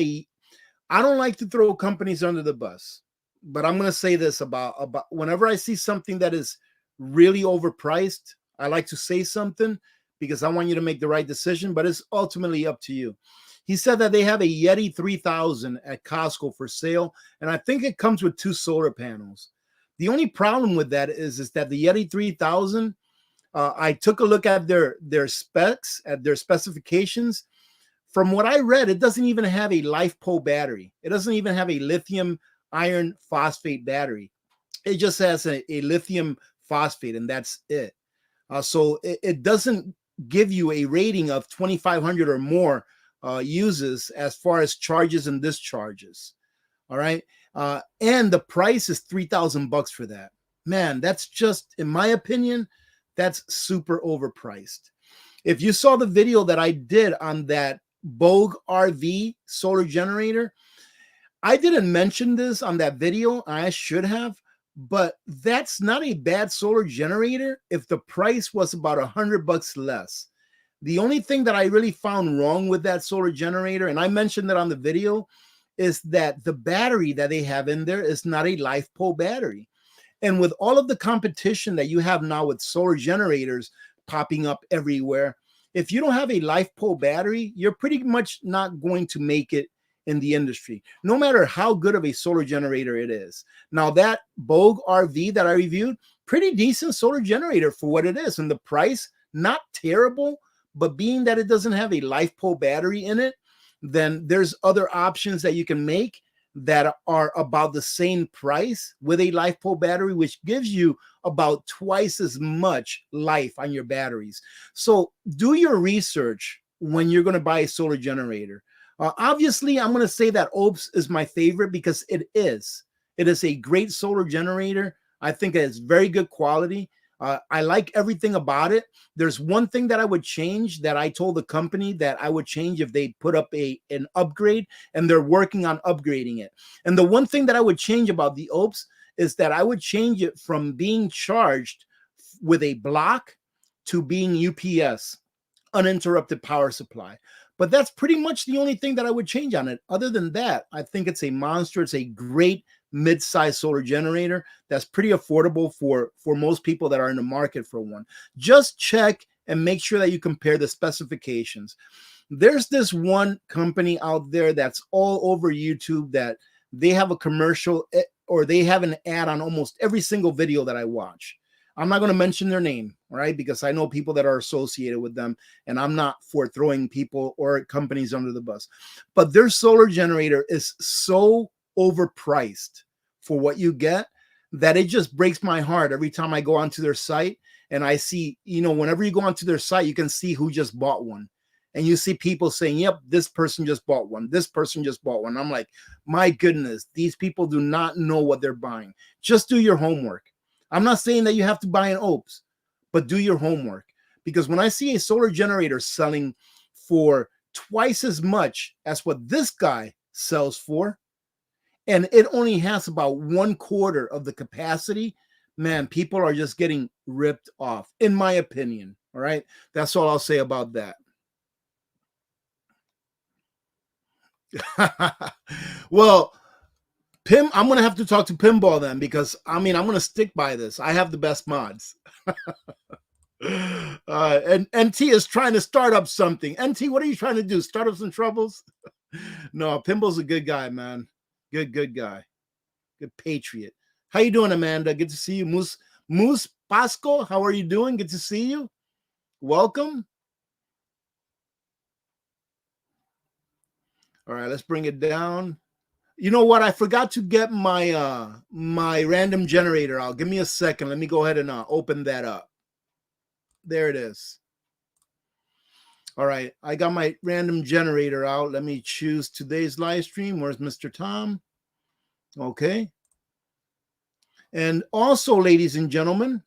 I don't like to throw companies under the bus, but I'm going to say this about whenever I see something that is really overpriced, I like to say something because I want you to make the right decision, but it's ultimately up to you. He said that they have a Yeti 3000 at Costco for sale, and I think it comes with 2 solar panels. The only problem with that is that the Yeti 3000, I took a look at their specs, at their specifications. From what I read, it doesn't even have a LiFePO battery. It doesn't even have a lithium iron phosphate battery. It just has a lithium phosphate, and that's it. So it doesn't give you a rating of 2,500 or more uses as far as charges and discharges. All right. And the price is $3,000 for that. Man, that's just, in my opinion, that's super overpriced. If you saw the video that I did on that Bogue RV solar generator, I didn't mention this on that video. I should have, but that's not a bad solar generator if the price was about $100 less. The only thing that I really found wrong with that solar generator, and I mentioned it on the video, is that the battery that they have in there is not a LiFePO battery. And with all of the competition that you have now with solar generators popping up everywhere, if you don't have a LiFePO battery, you're pretty much not going to make it in the industry, no matter how good of a solar generator it is. Now, that Bogue RV that I reviewed, pretty decent solar generator for what it is. And the price, not terrible, but being that it doesn't have a LiFePO battery in it, then there's other options that you can make that are about the same price with a LiFePO battery, which gives you about twice as much life on your batteries. So do your research when you're going to buy a solar generator. Obviously, I'm going to say that OPS is my favorite because it is. It is a great solar generator. I think it's very good quality. I like everything about it. There's one thing that I would change that I told the company that I would change if they put up an upgrade, and they're working on upgrading it. And the one thing that I would change about the OPS is that I would change it from being charged with a block to being UPS, uninterrupted power supply. But that's pretty much the only thing that I would change on it. Other than that, I think it's a monster. It's a great mid-size solar generator that's pretty affordable for most people that are in the market for one. Just check and make sure that you compare the specifications. There's this one company out there that's all over YouTube that they have a commercial or they have an ad on almost every single video that I watch. I'm not going to mention their name, right? Because I know people that are associated with them, and I'm not for throwing people or companies under the bus. But their solar generator is so overpriced for what you get that it just breaks my heart every time I go onto their site and I see, whenever you go onto their site, you can see who just bought one. And you see people saying, yep, this person just bought one. This person just bought one. I'm like, my goodness, these people do not know what they're buying. Just do your homework. I'm not saying that you have to buy an OPS, but do your homework. Because when I see a solar generator selling for twice as much as what this guy sells for, and it only has about 1/4 of the capacity, man, people are just getting ripped off, in my opinion. All right. That's all I'll say about that. Well, I'm going to have to talk to Pinball then, because I'm going to stick by this. I have the best mods. And NT is trying to start up something. NT, what are you trying to do? Start up some troubles? No, Pinball's a good guy, man. Good guy. Good patriot. How you doing, Amanda? Good to see you. Moose Pasco, how are you doing? Good to see you. Welcome. All right, let's bring it down. You know what? I forgot to get my my random generator out. Give me a second. Let me go ahead and open that up. There it is. All right, I got my random generator out. Let me choose today's live stream. Where's Mr. Tom? Okay. And also, ladies and gentlemen,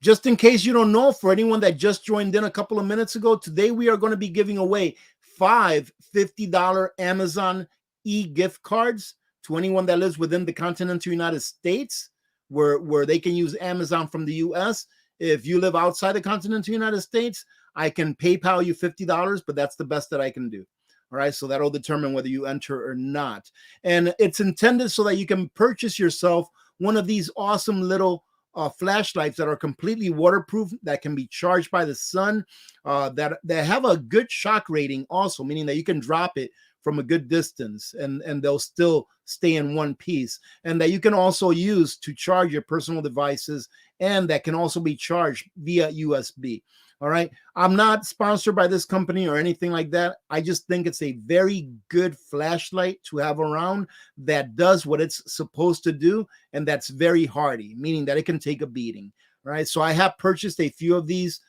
just in case you don't know, for anyone that just joined in a couple of minutes ago, today we are going to be giving away 5 $50 Amazon e-gift cards to anyone that lives within the continental United States, where they can use Amazon from the US. If you live outside the continental United States, I can PayPal you $50, but that's the best that I can do. All right, so that'll determine whether you enter or not. And it's intended so that you can purchase yourself one of these awesome little flashlights that are completely waterproof, that can be charged by the sun, that have a good shock rating also, meaning that you can drop it from a good distance and they'll still stay in one piece, and that you can also use to charge your personal devices, and that can also be charged via USB. All right. I'm not sponsored by this company or anything like that. I just think it's a very good flashlight to have around that does what it's supposed to do. And that's very hardy, meaning that it can take a beating. Right. So I have purchased a few of these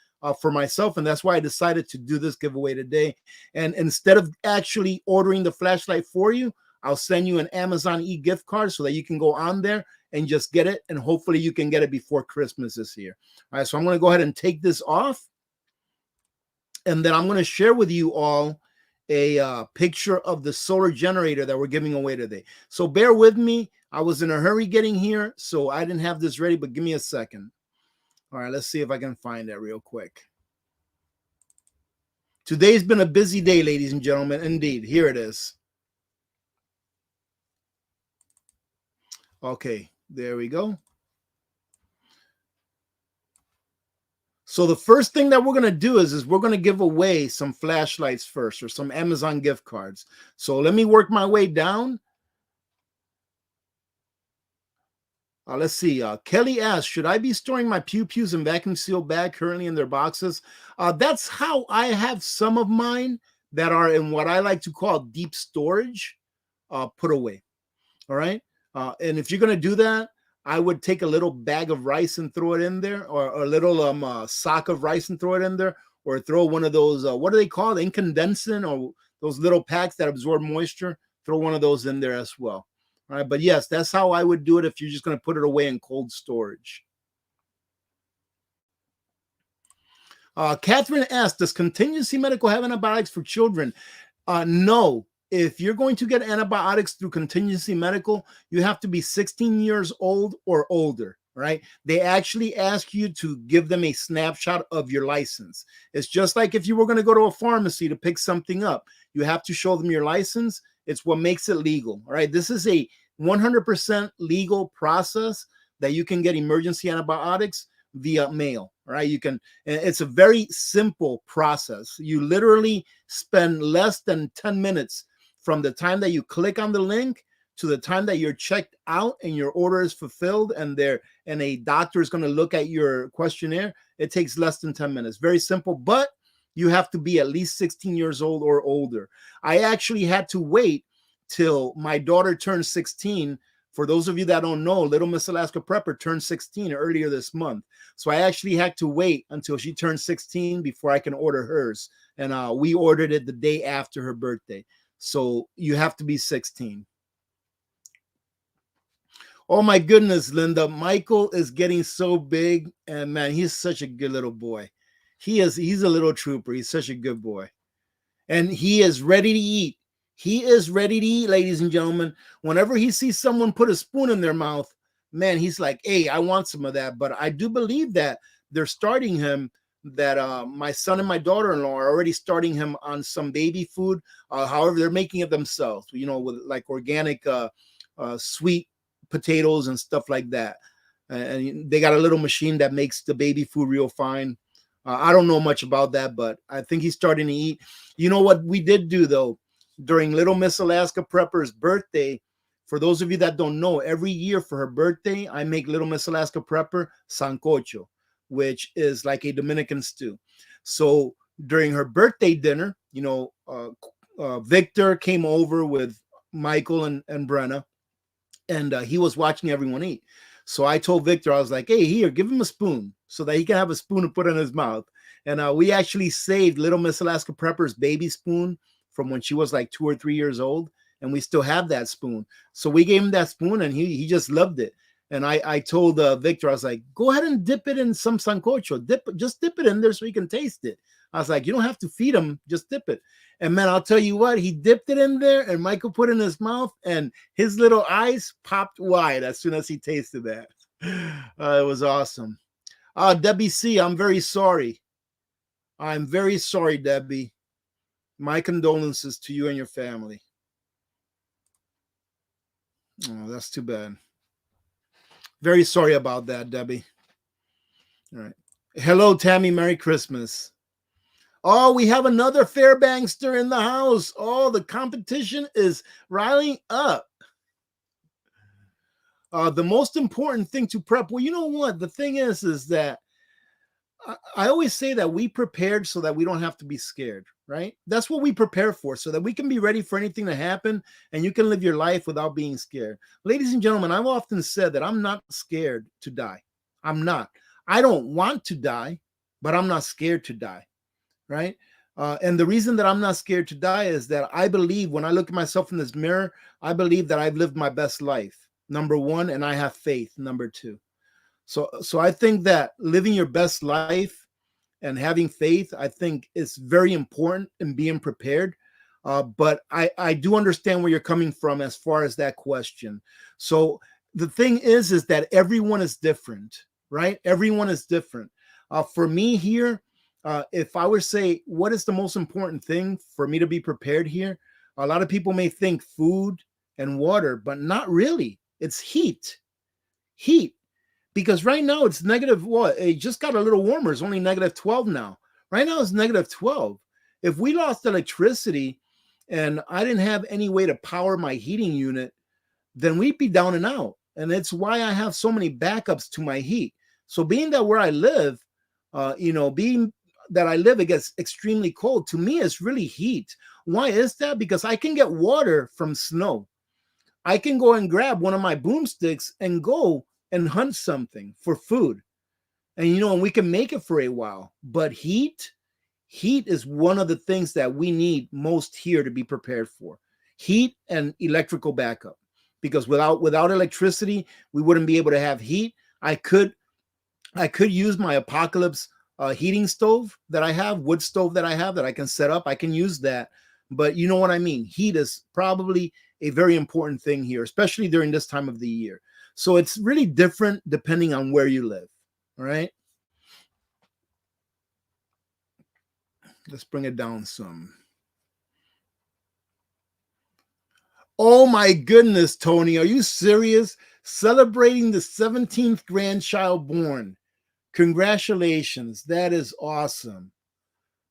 for myself, and that's why I decided to do this giveaway today. And instead of actually ordering the flashlight for you, I'll send you an Amazon e-gift card so that you can go on there and just get it. And hopefully you can get it before Christmas this year. All right. So I'm going to go ahead and take this off. And then I'm going to share with you all a picture of the solar generator that we're giving away today. So bear with me. I was in a hurry getting here, so I didn't have this ready, but give me a second. All right, let's see if I can find that real quick. Today's been a busy day, ladies and gentlemen. Indeed, here it is. Okay, there we go. So the first thing that we're going to do is we're going to give away some flashlights first, or some Amazon gift cards. So let me work my way down. Let's see. Kelly asks, should I be storing my pew-pews in vacuum sealed bag currently in their boxes? That's how I have some of mine that are in what I like to call deep storage, put away. All right. And if you're going to do that, I would take a little bag of rice and throw it in there, or a little sock of rice and throw it in there, or throw one of those, what do they call it? Incandescent, or those little packs that absorb moisture. Throw one of those in there as well. All right. But yes, that's how I would do it if you're just going to put it away in cold storage. Catherine asked, does Contingency Medical have antibiotics for children? No. If you're going to get antibiotics through Contingency Medical, you have to be 16 years old or older. right? They actually ask you to give them a snapshot of your license. It's just like if you were going to go to a pharmacy to pick something up, you have to show them your license. It's what makes it legal, all right? This is a 100% legal process that you can get emergency antibiotics via mail, right? You can, it's a very simple process. You literally spend less than 10 minutes from the time that you click on the link to the time that you're checked out and your order is fulfilled and a doctor is going to look at your questionnaire. It takes less than 10 minutes. Very simple, but you have to be at least 16 years old or older. I actually had to wait till my daughter turned 16. For those of you that don't know, Little Miss Alaska Prepper turned 16 earlier this month. So I actually had to wait until she turned 16 before I can order hers. And we ordered it the day after her birthday. So you have to be 16. Oh my goodness, Linda. Michael is getting so big. And man, he's such a good little boy. He's a little trooper. He's such a good boy. And he is ready to eat. He is ready to eat, ladies and gentlemen. Whenever he sees someone put a spoon in their mouth, man, he's like, hey, I want some of that. But I do believe that they're starting him, that my son and my daughter-in-law are already starting him on some baby food. However, they're making it themselves, you know, with like organic sweet potatoes and stuff like that. And they got a little machine that makes the baby food real fine. I don't know much about that, but I think he's starting to eat. You know what we did do, though? During Little Miss Alaska Prepper's birthday, for those of you that don't know, every year for her birthday, I make Little Miss Alaska Prepper sancocho, which is like a Dominican stew. So during her birthday dinner, you know, Victor came over with Michael and Brenna, and he was watching everyone eat. So I told Victor, I was like, hey, here, give him a spoon so that he can have a spoon to put in his mouth. And we actually saved Little Miss Alaska Prepper's baby spoon from when she was like 2 or 3 years old, and we still have that spoon. So we gave him that spoon, and he just loved it. And I told Victor, I was like, go ahead and dip it in some sancocho. Just dip it in there so he can taste it. I was like, you don't have to feed him, just dip it. And man, I'll tell you what, he dipped it in there, and Michael put it in his mouth, and his little eyes popped wide as soon as he tasted that. It was awesome. Debbie C., I'm very sorry. I'm very sorry, Debbie. My condolences to you and your family. Oh, that's too bad. Very sorry about that, Debbie. All right. Hello, Tammy. Merry Christmas. Oh, we have another Fairbankster in the house. Oh, the competition is riling up. The most important thing to prep. Well, you know what? The thing is that I always say that we prepared so that we don't have to be scared, right? That's what we prepare for, so that we can be ready for anything to happen and you can live your life without being scared. Ladies and gentlemen, I've often said that I'm not scared to die. I'm not. I don't want to die, but I'm not scared to die, right? And the reason that I'm not scared to die is that I believe when I look at myself in this mirror, I believe that I've lived my best life, number one, and I have faith, number two. So I think that living your best life and having faith, I think is very important in being prepared. But I do understand where you're coming from as far as that question. So the thing is that everyone is different, right? Everyone is different. For me here, if I were to say, what is the most important thing for me to be prepared here? A lot of people may think food and water, but not really. It's heat. Heat. Because right now it's negative what? It just got a little warmer. It's only negative 12 now. Right now it's negative 12. If we lost electricity and I didn't have any way to power my heating unit, then we'd be down and out. And it's why I have so many backups to my heat. So being that where I live, being that I live, it gets extremely cold. To me, it's really heat. Why is that? Because I can get water from snow. I can go and grab one of my boomsticks and go and hunt something for food. And we can make it for a while. But heat is one of the things that we need most here to be prepared for. Heat and electrical backup. Because without electricity, we wouldn't be able to have heat. I could use my Apocalypse heating stove that I have, wood stove that I have that I can set up. I can use that. But you know what I mean? Heat is probably a very important thing here, especially during this time of the year. So it's really different depending on where you live. All right. Let's bring it down some. Oh my goodness, Tony, are you serious? Celebrating the 17th grandchild born. Congratulations. That is awesome.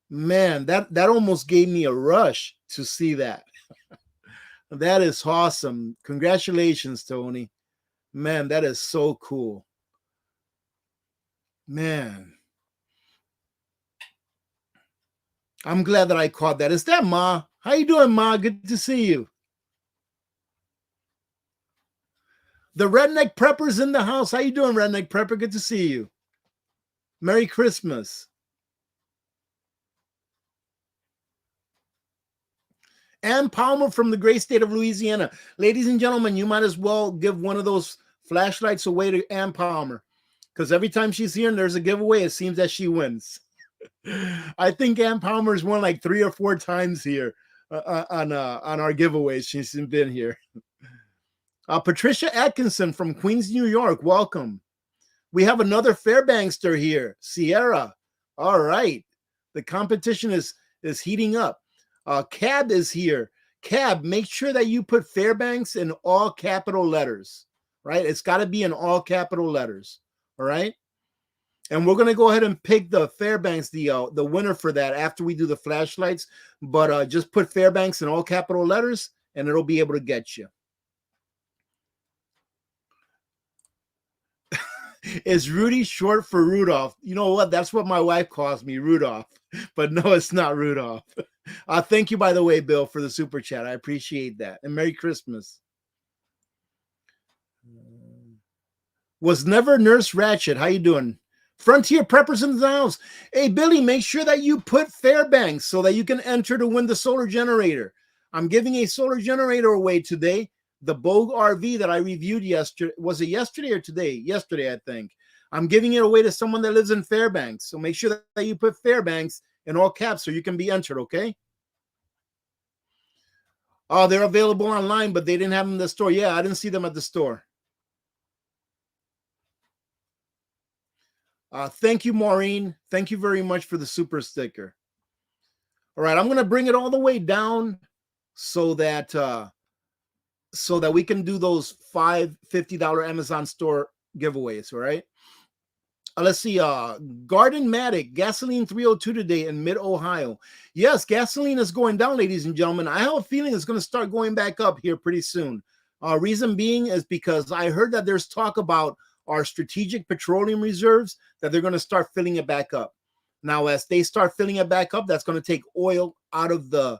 Man, that almost gave me a rush to see that. That is awesome. Congratulations, Tony. Man, that is so cool. Man. I'm glad that I caught that. Is that Ma? How you doing, Ma? Good to see you. The Redneck Prepper's in the house. How you doing, Redneck Prepper? Good to see you. Merry Christmas. Ann Palmer from the great state of Louisiana. Ladies and gentlemen, you might as well give one of those flashlights away to Ann Palmer, because every time she's here and there's a giveaway, it seems that she wins. I think Ann Palmer's won like 3 or 4 times here on our giveaways. She's been here. Patricia Atkinson from Queens, New York. Welcome. We have another Fairbankster here, Sierra. All right. The competition is heating up. Cab is here. Cab, make sure that you put Fairbanks in all capital letters, right? It's got to be in all capital letters, all right? And we're going to go ahead and pick the Fairbanks, the winner for that after we do the flashlights. But just put Fairbanks in all capital letters, and it'll be able to get you. Is Rudy short for Rudolph? You know what? That's what my wife calls me, Rudolph. But no, it's not Rudolph. Thank you, by the way, Bill, for the super chat. I appreciate that. And Merry Christmas. Was never Nurse Ratchet. How you doing? Frontier Preppers in the house. Hey, Billy, make sure that you put Fairbanks so that you can enter to win the solar generator. I'm giving a solar generator away today. The Bogue RV that I reviewed yesterday. Was it yesterday or today? Yesterday, I think. I'm giving it away to someone that lives in Fairbanks. So make sure that you put Fairbanks in all caps so you can be entered, okay? Oh, they're available online, but they didn't have them in the store. Yeah, I didn't see them at the store. Thank you, Maureen. Thank you very much for the super sticker. All right, I'm going to bring it all the way down so that we can do those $50 Amazon store giveaways, all right? Let's see, Garden Matic, gasoline 302 today in mid-Ohio. Yes, gasoline is going down, ladies and gentlemen. I have a feeling it's going to start going back up here pretty soon. Reason being is because I heard that there's talk about our strategic petroleum reserves, that they're going to start filling it back up. Now, as they start filling it back up, that's going to take oil out of the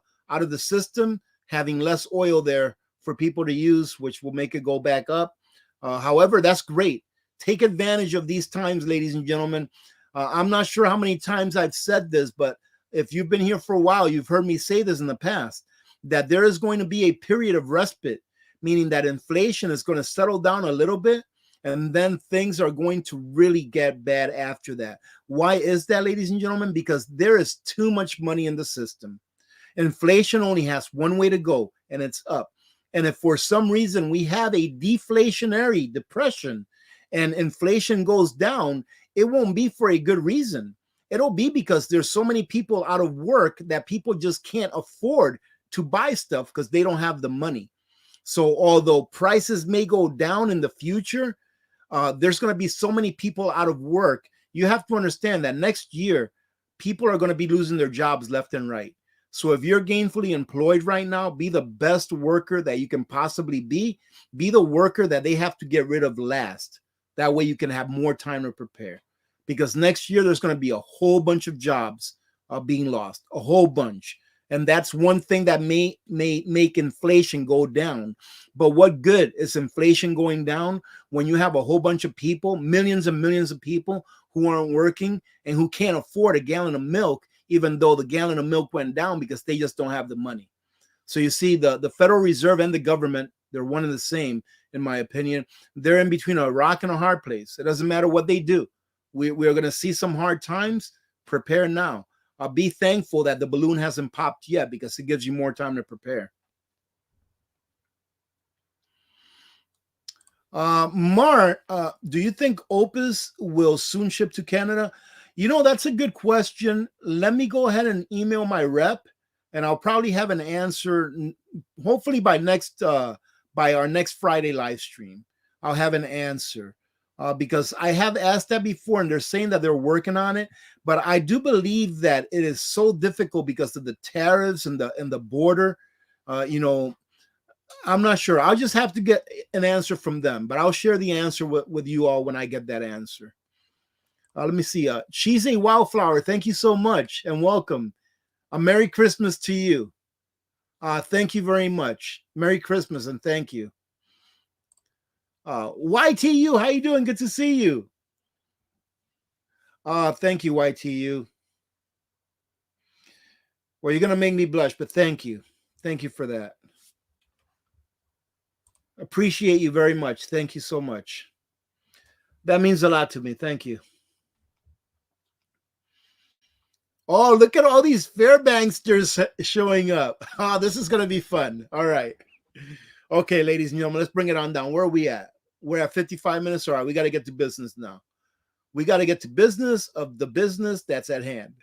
system, having less oil there for people to use, which will make it go back up. However, that's great. Take advantage of these times, ladies and gentlemen. I'm not sure how many times I've said this, but if you've been here for a while, you've heard me say this in the past, that there is going to be a period of respite, meaning that inflation is going to settle down a little bit, and then things are going to really get bad after that. Why is that, ladies and gentlemen? Because there is too much money in the system. Inflation only has one way to go, and it's up. And if for some reason we have a deflationary depression and inflation goes down, it won't be for a good reason. It'll be because there's so many people out of work that people just can't afford to buy stuff because they don't have the money. So although prices may go down in the future, there's going to be so many people out of work. You have to understand that next year, people are going to be losing their jobs left and right. So if you're gainfully employed right now, be the best worker that you can possibly be. Be the worker that they have to get rid of last. That way you can have more time to prepare. Because next year, there's going to be a whole bunch of jobs being lost, a whole bunch. And that's one thing that may make inflation go down. But what good is inflation going down when you have a whole bunch of people, millions and millions of people who aren't working and who can't afford a gallon of milk, even though the gallon of milk went down because they just don't have the money. So you see, the Federal Reserve and the government, they're one and the same, in my opinion. They're in between a rock and a hard place. It doesn't matter what they do. We're going to see some hard times. Prepare now. Be thankful that the balloon hasn't popped yet because it gives you more time to prepare. Mar, do you think Opus will soon ship to Canada? You know, that's a good question. Let me go ahead and email my rep, and I'll probably have an answer. Hopefully by our next Friday live stream, I'll have an answer. Because I have asked that before, and they're saying that they're working on it. But I do believe that it is so difficult because of the tariffs and the border. You know, I'm not sure. I'll just have to get an answer from them, but I'll share the answer with you all when I get that answer. Let me see. She's a wildflower. Thank you so much and welcome. A Merry Christmas to you. Thank you very much. Merry Christmas and thank you. YTU, how you doing? Good to see you. Thank you, YTU. Well, you're going to make me blush, but thank you. Thank you for that. Appreciate you very much. Thank you so much. That means a lot to me. Thank you. Oh, look at all these Fairbanksters showing up. This is going to be fun. All right. Okay, ladies and gentlemen, let's bring it on down. Where are we at? We're at 55 minutes. All right, we got to get to business now. We got to get to business of the business that's at hand.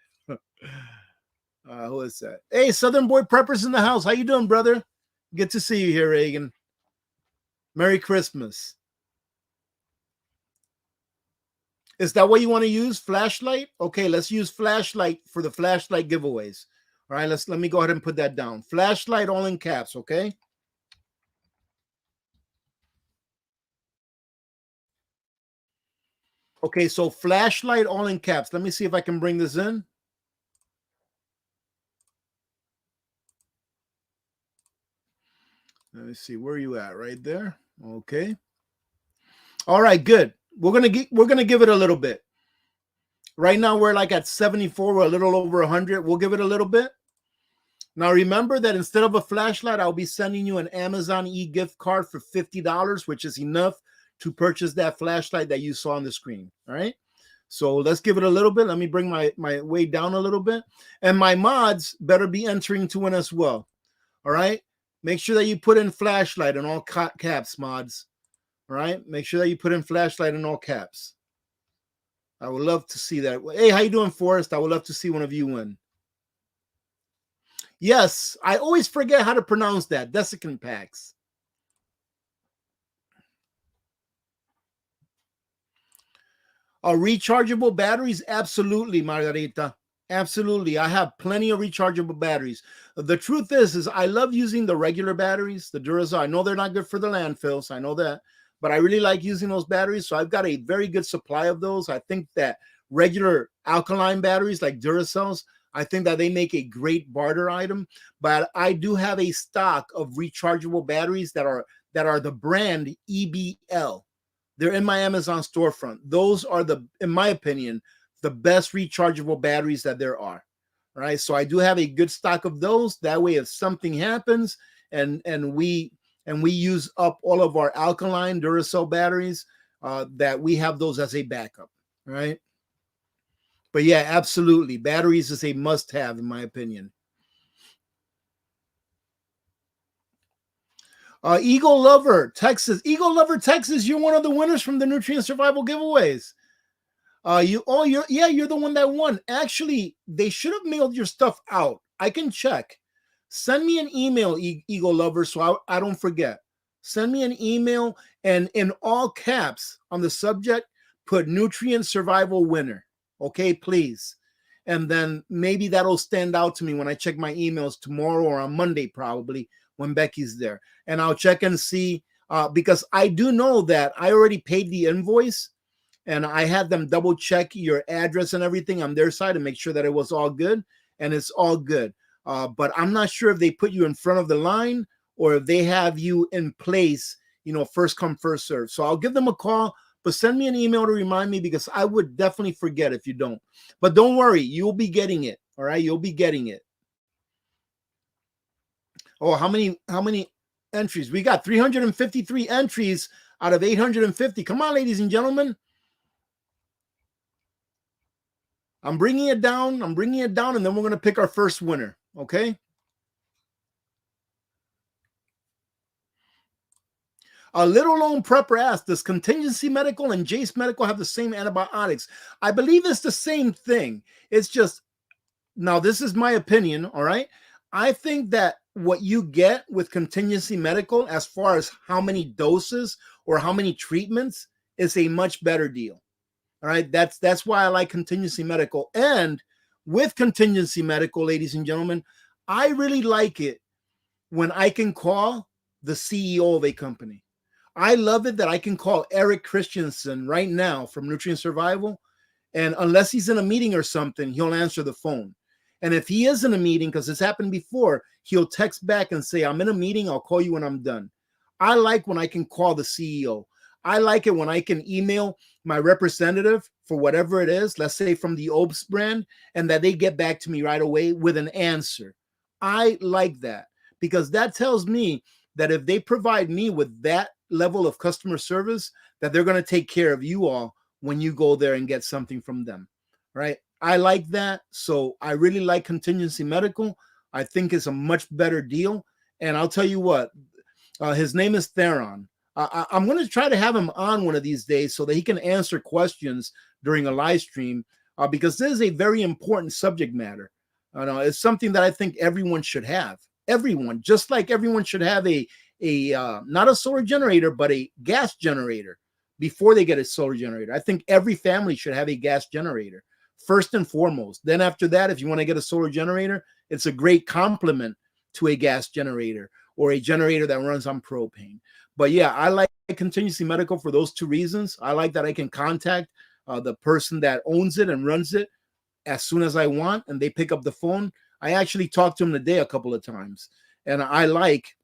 Who is that? Hey, Southern Boy Preppers in the house. How you doing, brother? Good to see you here, Reagan. Merry Christmas. Is that what you want to use? Flashlight? Okay, let's use flashlight for the flashlight giveaways. All right, let me go ahead and put that down. Flashlight all in caps, okay? Okay, so flashlight all in caps. Let me see if I can bring this in. Let me see. Where are you at? Right there. Okay. All right, good. We're gonna give it a little bit. Right now we're like at 74. We're a little over 100. We'll give it a little bit. Now remember that instead of a flashlight, I'll be sending you an Amazon e-gift card for $50, which is enough to purchase that flashlight that you saw on the screen. All right. So let's give it a little bit. Let me bring my weight down a little bit. And my mods better be entering to win as well. All right. Make sure that you put in flashlight in all caps, mods. All right. Make sure that you put in flashlight in all caps. I would love to see that. Hey, how you doing, Forrest? I would love to see one of you win. Yes, I always forget how to pronounce that. Desiccant packs. Rechargeable batteries? Absolutely, Margarita. Absolutely. I have plenty of rechargeable batteries. The truth is I love using the regular batteries, the Duracell. I know they're not good for the landfills. I know that. But I really like using those batteries. So I've got a very good supply of those. I think that regular alkaline batteries like Duracells, I think that they make a great barter item. But I do have a stock of rechargeable batteries that are the brand EBL. They're in my Amazon storefront. Those are in my opinion, the best rechargeable batteries that there are. All right. So I do have a good stock of those. That way, if something happens and we use up all of our alkaline Duracell batteries, that we have those as a backup. Right. But yeah, absolutely. Batteries is a must-have, in my opinion. Eagle Lover, Texas. Eagle Lover, Texas, you're one of the winners from the Nutrient Survival giveaways. You're the one that won. Actually, they should have mailed your stuff out. I can check. Send me an email, Eagle Lover, so I don't forget. Send me an email and in all caps on the subject, put Nutrient Survival winner. Okay, please. And then maybe that'll stand out to me when I check my emails tomorrow or on Monday, probably when Becky's there. And I'll check and see because I do know that I already paid the invoice and I had them double check your address and everything on their side and make sure that it was all good. And it's all good. But I'm not sure if they put you in front of the line or if they have you in place, first come, first serve. So I'll give them a call, but send me an email to remind me because I would definitely forget if you don't. But don't worry, you'll be getting it. All right, you'll be getting it. Oh, how many entries? We got 353 entries out of 850. Come on, ladies and gentlemen. I'm bringing it down, and then we're going to pick our first winner, okay? A little known prepper asked, does Contingency Medical and Jace Medical have the same antibiotics? I believe it's the same thing. It's just, now this is my opinion, all right? I think that what you get with Contingency Medical, as far as how many doses or how many treatments, is a much better deal. All right, that's why I like Contingency Medical. And with Contingency Medical, ladies and gentlemen, I really like it when I can call the CEO of a company. I love it that I can call Eric Christensen right now from Nutrient Survival, and unless he's in a meeting or something, he'll answer the phone. And if he is in a meeting, because it's happened before, he'll text back and say, I'm in a meeting, I'll call you when I'm done. I like when I can call the CEO. I like it when I can email my representative for whatever it is, let's say from the Obst brand, and that they get back to me right away with an answer. I like that because that tells me that if they provide me with that level of customer service, that they're going to take care of you all when you go there and get something from them, right? I like that. So I really like Contingency Medical. I think it's a much better deal. And I'll tell you what, his name is Theron. I'm going to try to have him on one of these days so that he can answer questions during a live stream, because this is a very important subject matter. It's something that I think everyone should have. Everyone, just like everyone should have a not a solar generator, but a gas generator before they get a solar generator. I think every family should have a gas generator first and foremost. Then after that, if you want to get a solar generator, it's a great complement to a gas generator or a generator that runs on propane. But yeah, I like Contingency Medical for those two reasons. I like that I can contact the person that owns it and runs it as soon as I want, and they pick up the phone. I actually talked to him today a couple of times, and I like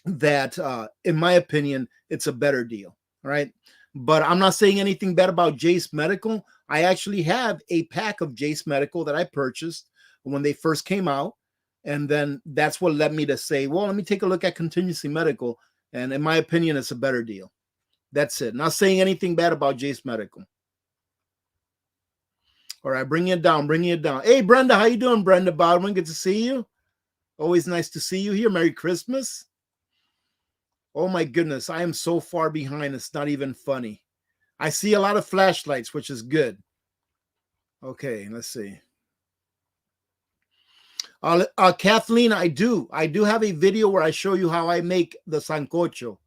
that. In my opinion, it's a better deal. All right. But I'm not saying anything bad about Jace Medical. I actually have a pack of Jace Medical that I purchased when they first came out. And then that's what led me to say, well, let me take a look at Contingency Medical. And in my opinion, it's a better deal. That's it. Not saying anything bad about Jace Medical. All right, bring it down, bring it down. Hey, Brenda, how you doing, Brenda Baldwin? Good to see you. Always nice to see you here. Merry Christmas. Oh, my goodness. I am so far behind. It's not even funny. I see a lot of flashlights, which is good. Okay, let's see. Kathleen, I do have a video where I show you how I make the sancocho,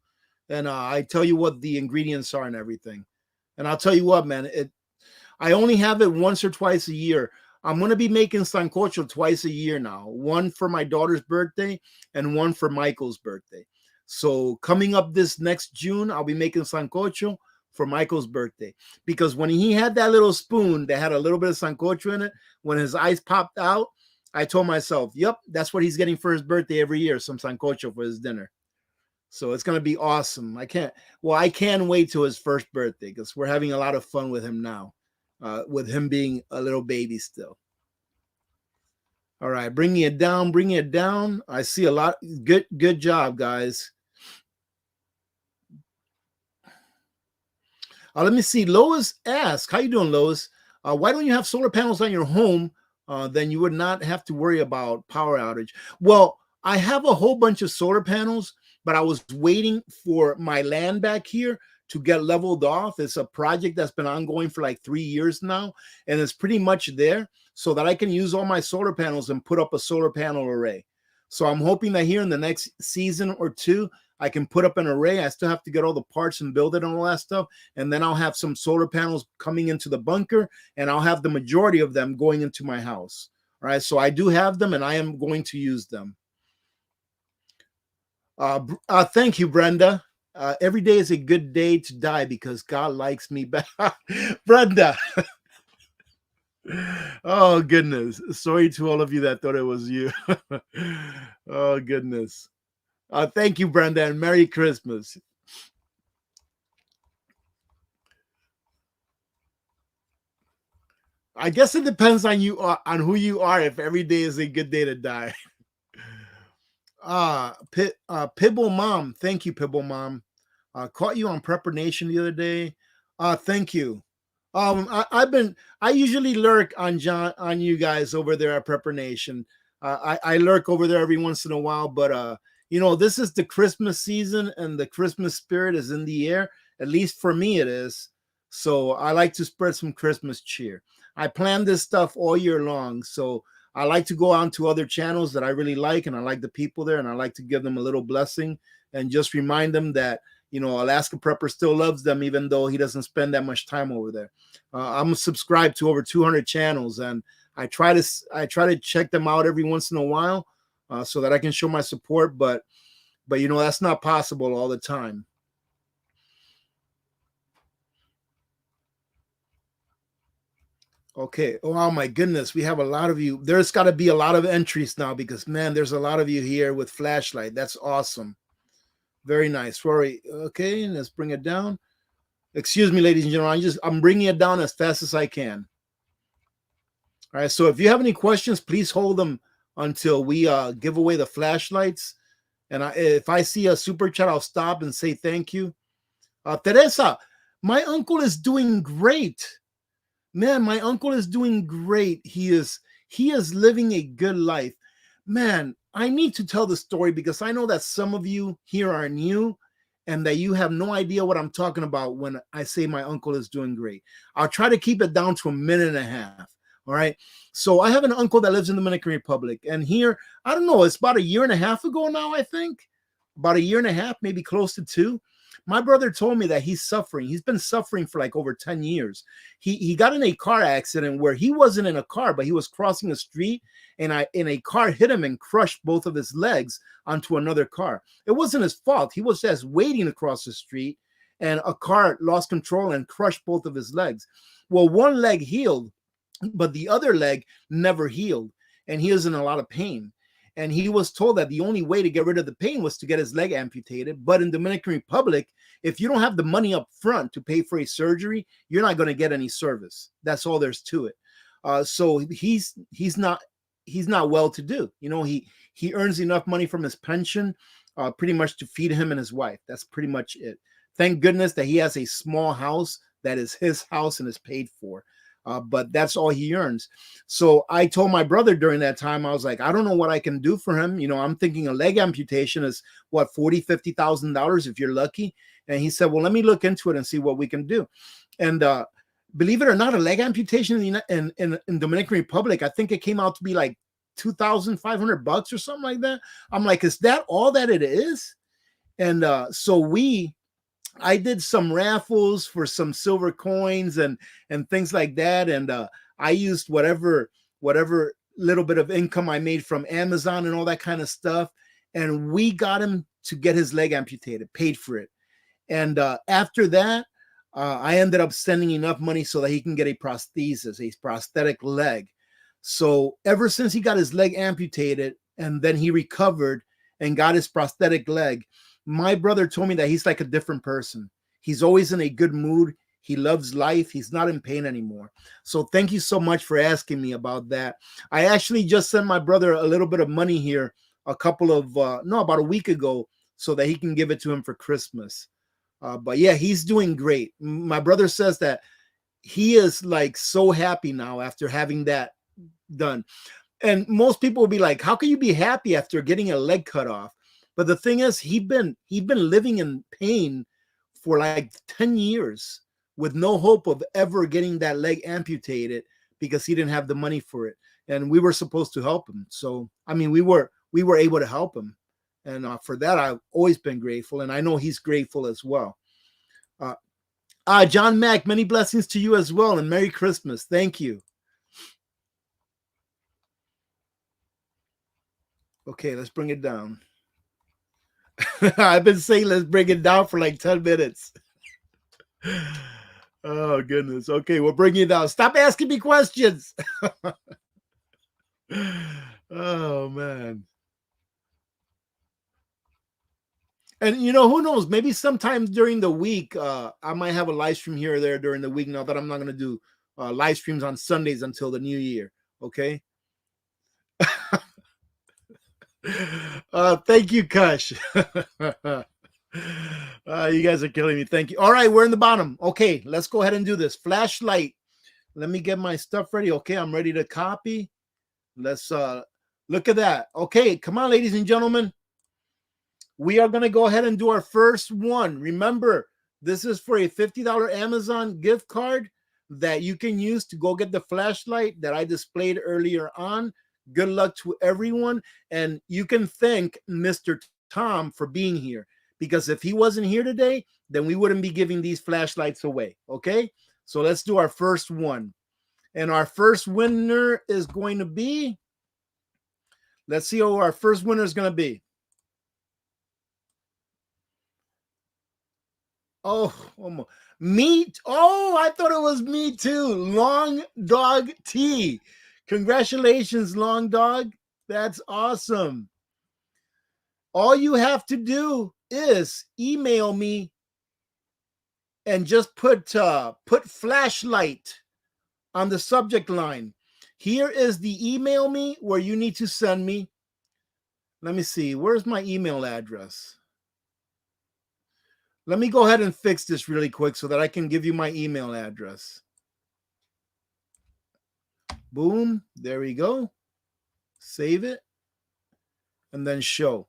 and I tell you what the ingredients are and everything. And I'll tell you what, man, I only have it once or twice a year. I'm going to be making sancocho twice a year now, one for my daughter's birthday and one for Michael's birthday. So coming up this next June, I'll be making sancocho for Michael's birthday, because when he had that little spoon that had a little bit of sancocho in it, when his eyes popped out, I told myself, yep, that's what he's getting for his birthday every year, some sancocho for his dinner. So it's going to be awesome. I can't wait till his first birthday, because we're having a lot of fun with him now, with him being a little baby still. All right, bringing it down, bringing it down. I see a lot. Good job, guys. Let me see. Lois asks, how you doing, Lois? Why don't you have solar panels on your home? Then you would not have to worry about power outage. Well, I have a whole bunch of solar panels, but I was waiting for my land back here to get leveled off. It's a project that's been ongoing for like 3 years now, and it's pretty much there so that I can use all my solar panels and put up a solar panel array. So I'm hoping that here in the next season or two, I can put up an array. I still have to get all the parts and build it and all that stuff. And then I'll have some solar panels coming into the bunker, and I'll have the majority of them going into my house. All right. So I do have them, and I am going to use them. Thank you, Brenda. Every day is a good day to die because God likes me back. Brenda. Oh, goodness. Sorry to all of you that thought it was you. Oh, goodness. Thank you, Brenda, and Merry Christmas. I guess it depends on you, on who you are, if every day is a good day to die. Pibble Mom. Thank you, Pibble Mom. Caught you on Prepper Nation the other day. Thank you. I usually lurk on you guys over there at Prepper Nation. I lurk over there every once in a while, but This is the Christmas season and the Christmas spirit is in the air. At least for me, it is. So I like to spread some Christmas cheer. I plan this stuff all year long. So I like to go on to other channels that I really like, and I like the people there, and I like to give them a little blessing and just remind them that, Alaska Prepper still loves them, even though he doesn't spend that much time over there. I'm subscribed to over 200 channels, and I try to check them out every once in a while, so that I can show my support. But that's not possible all the time. Okay. Oh my goodness, we have a lot of you. There's got to be a lot of entries now because, man, there's a lot of you here with flashlight. That's awesome. Very nice, Rory. Okay, let's bring it down. Excuse me, ladies and gentlemen. I'm bringing it down as fast as I can. All right. So if you have any questions, please hold them until we give away the flashlights. And if I see a super chat, I'll stop and say thank you. Teresa, my uncle is doing great. Man, my uncle is doing great. He is living a good life. Man, I need to tell the story because I know that some of you here are new and that you have no idea what I'm talking about when I say my uncle is doing great. I'll try to keep it down to a minute and a half. All right. So I have an uncle that lives in the Dominican Republic. And here, I don't know, it's about a year and a half ago now, I think. About a year and a half, maybe close to 2. My brother told me that he's suffering. He's been suffering for like over 10 years. He got in a car accident where he wasn't in a car, but he was crossing a street, and a car hit him and crushed both of his legs onto another car. It wasn't his fault. He was just waiting to cross the street, and a car lost control and crushed both of his legs. Well, one leg healed, but the other leg never healed, and he was in a lot of pain. And he was told that the only way to get rid of the pain was to get his leg amputated. But in Dominican Republic, if you don't have the money up front to pay for a surgery, you're not going to get any service. That's all there's to it. So he's not well to do. He earns enough money from his pension, pretty much to feed him and his wife. That's pretty much it. Thank goodness that he has a small house that is his house and is paid for. But that's all he earns. So I told my brother during that time, I was like, I don't know what I can do for him. I'm thinking a leg amputation is what, $40,000, $50,000 if you're lucky. And he said, well, let me look into it and see what we can do. And believe it or not, a leg amputation in Dominican Republic, I think it came out to be like $2,500 or something like that. I'm like, is that all that it is? And so I did some raffles for some silver coins and things like that. And I used whatever little bit of income I made from Amazon and all that kind of stuff. And we got him to get his leg amputated, paid for it. And after that, I ended up sending enough money so that he can get a prosthesis, a prosthetic leg. So ever since he got his leg amputated and then he recovered and got his prosthetic leg, my brother told me that he's like a different person. He's always in a good mood. He loves life. He's not in pain anymore. So thank you so much for asking me about that. I actually just sent my brother a little bit of money here about a week ago so that he can give it to him for Christmas. But yeah, he's doing great. My brother says that he is like so happy now after having that done. And most people will be like, how can you be happy after getting a leg cut off? But the thing is, he'd been living in pain for like 10 years with no hope of ever getting that leg amputated because he didn't have the money for it. And we were supposed to help him. So, I mean, we were able to help him. And for that, I've always been grateful. And I know he's grateful as well. John Mack, many blessings to you as well. And Merry Christmas. Thank you. Okay, let's bring it down. I've been saying let's bring it down for like 10 minutes. Oh, goodness. Okay, we'll bring it down. Stop asking me questions. Oh, man. And, who knows? Maybe sometime during the week, I might have a live stream here or there during the week. Now that I'm not going to do live streams on Sundays until the new year. Okay. Thank you, Kush. You guys are killing me. Thank you. All right, we're in the bottom. Okay, let's go ahead and do this. Flashlight. Let me get my stuff ready. Okay, I'm ready to copy. Let's look at that. Okay, come on, ladies and gentlemen. We are going to go ahead and do our first one. Remember, this is for a $50 Amazon gift card that you can use to go get the flashlight that I displayed earlier on. Good luck to everyone. And you can thank Mr. Tom for being here, because if he wasn't here today, then we wouldn't be giving these flashlights away. Okay, so let's do our first one. And our first winner is going to be, let's see who our first winner is going to be. Oh, me. Oh, I thought it was me too. Long Dog T. Congratulations, Long Dog. That's awesome. All you have to do is email me and just put flashlight on the subject line. Here is the email me where you need to send me. Let me see. Where's my email address? Let me go ahead and fix this really quick so that I can give you my email address. Boom. There we go. Save it. And then show.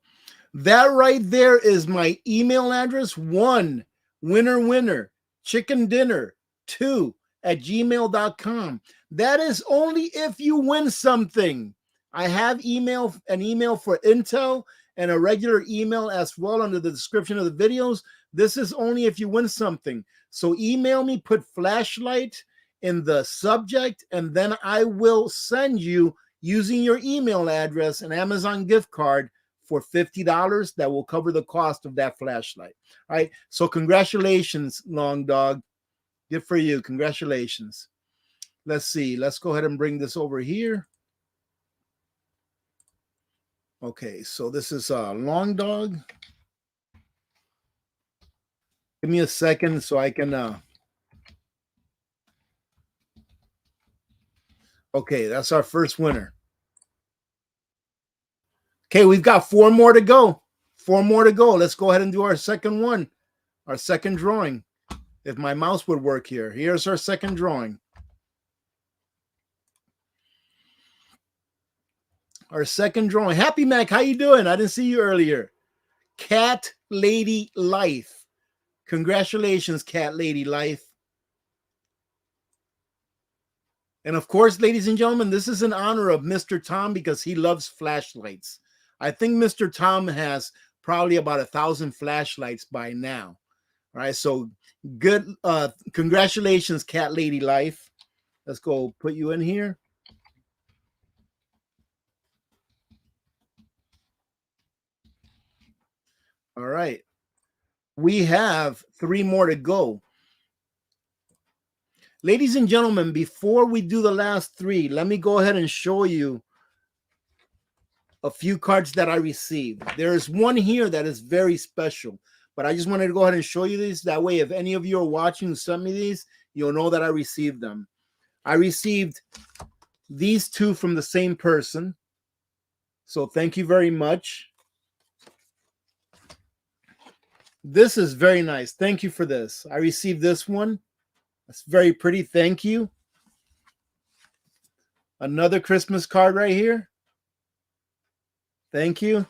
That right there is my email address. 1, winner, chicken dinner, 2@gmail.com. That is only if you win something. I have an email for Intel and a regular email as well under the description of the videos. This is only if you win something. So email me, put flashlight in the subject, and then I will send you, using your email address, an Amazon gift card for $50 that will cover the cost of that flashlight. All right. So congratulations, Long Dog. Good for you. Congratulations. Let's see. Let's go ahead and bring this over here. Okay. So this is Long Dog. Give me a second so I can. Okay. That's our first winner. Okay. We've got 4 more to go. 4 more to go. Let's go ahead and do our second one. Our second drawing. If my mouse would work here. Here's our second drawing. Our second drawing. Happy Mac, how you doing? I didn't see you earlier. Cat Lady Life. Congratulations, Cat Lady Life. And of course, ladies and gentlemen, this is in honor of Mr. Tom because he loves flashlights. I think Mr. Tom has probably about 1,000 flashlights by now. All right, so good. Congratulations, Cat Lady Life. Let's go put you in here. All right. We have 3 more to go. Ladies and gentlemen, before we do the last 3, let me go ahead and show you a few cards that I received. There is one here that is very special, but I just wanted to go ahead and show you these. That way, if any of you are watching who sent me these, you'll know that I received them. I received these 2 from the same person. So thank you very much. This is very nice. Thank you for this. I received this one. That's very pretty. Thank you. Another Christmas card right here. Thank you.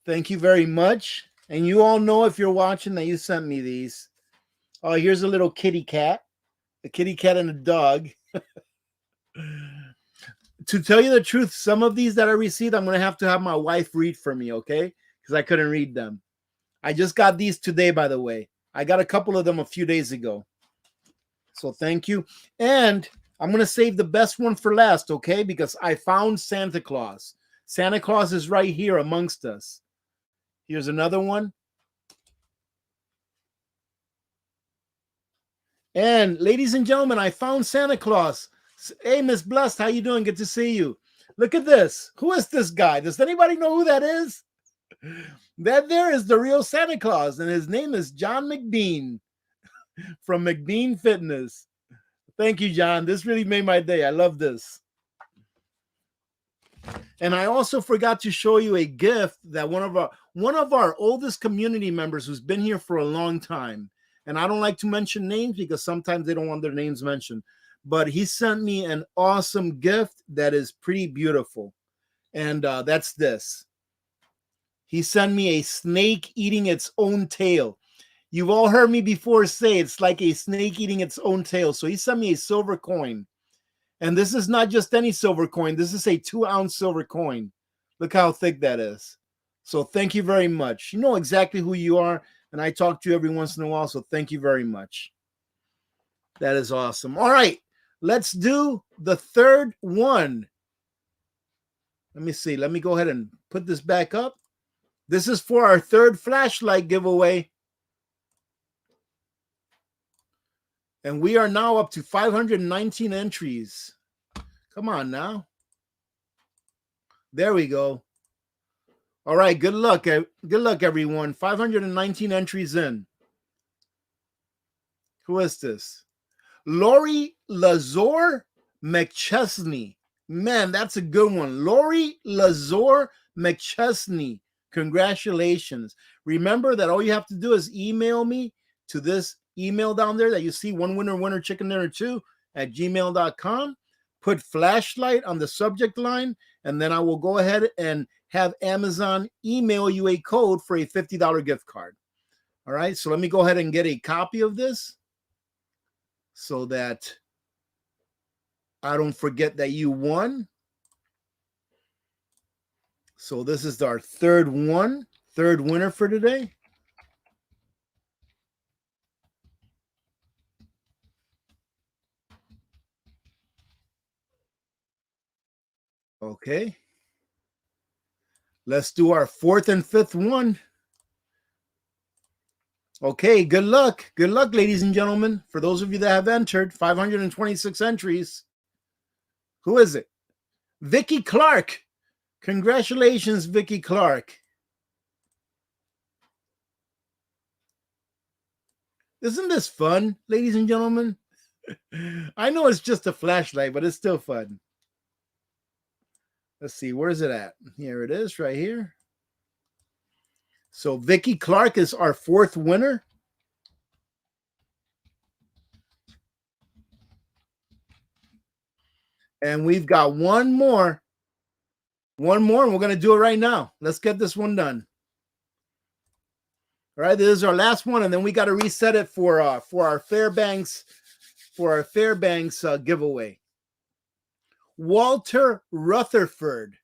Thank you very much. And you all know, if you're watching, that you sent me these. Oh, here's a little kitty cat. A kitty cat and a dog. To tell you the truth, some of these that I received, I'm going to have my wife read for me, okay? Because I couldn't read them. I just got these today, by the way. I got a couple of them a few days ago. So thank you. And I'm going to save the best one for last, okay? Because I found Santa Claus. Santa Claus is right here amongst us. Here's another one. And ladies and gentlemen, I found Santa Claus. Hey, Miss Blessed, how you doing? Good to see you. Look at this. Who is this guy? Does anybody know who that is? That there is the real Santa Claus, and his name is John McBean from McBean Fitness. Thank you, John. This really made my day. I love this. And I also forgot to show you a gift that one of our oldest community members who's been here for a long time. And I don't like to mention names because sometimes they don't want their names mentioned. But he sent me an awesome gift that is pretty beautiful. And that's this. He sent me a snake eating its own tail. You've all heard me before say it's like a snake eating its own tail. So he sent me a silver coin. And this is not just any silver coin. This is a 2-ounce silver coin. Look how thick that is. So thank you very much. You know exactly who you are. And I talk to you every once in a while. So thank you very much. That is awesome. All right. Let's do the third one. Let me see. Let me go ahead and put this back up. This is for our third flashlight giveaway. And we are now up to 519 entries. Come on now. There we go. All right, good luck. Good luck, everyone. 519 entries in. Who is this? Lori Lazor McChesney. Man, that's a good one. Lori Lazor McChesney. Congratulations. Remember that all you have to do is email me to this email down there that you see, one winner chicken dinner 2 at gmail.com. Put flashlight on the subject line, and then I will go ahead and have Amazon email you a code for a $50 gift card. All right, so let me go ahead and get a copy of this so that I don't forget that you won. So this is our third winner for today. Okay. Let's do our fourth and fifth one. Okay, good luck. Good luck, ladies and gentlemen. For those of you that have entered, 526 entries. Who is it? Vicky Clark. Congratulations, Vicky Clark. Isn't this fun, ladies and gentlemen? I know it's just a flashlight, but it's still fun. Let's see, where is it at? Here it is, right here. So Vicky Clark is our fourth winner. And we've got one more. One more, and we're going to do it right now. Let's get this one done. All right, this is our last one, and then we got to reset it for our Fairbanks giveaway. Walter Rutherford.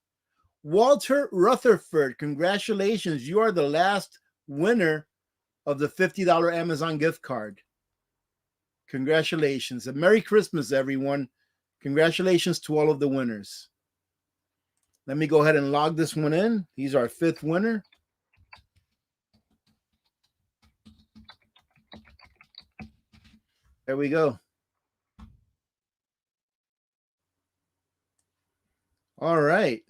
Walter Rutherford, congratulations. You are the last winner of the $50 Amazon gift card. Congratulations. And Merry Christmas, everyone. Congratulations to all of the winners. Let me go ahead and log this one in. He's our fifth winner. There we go. All right.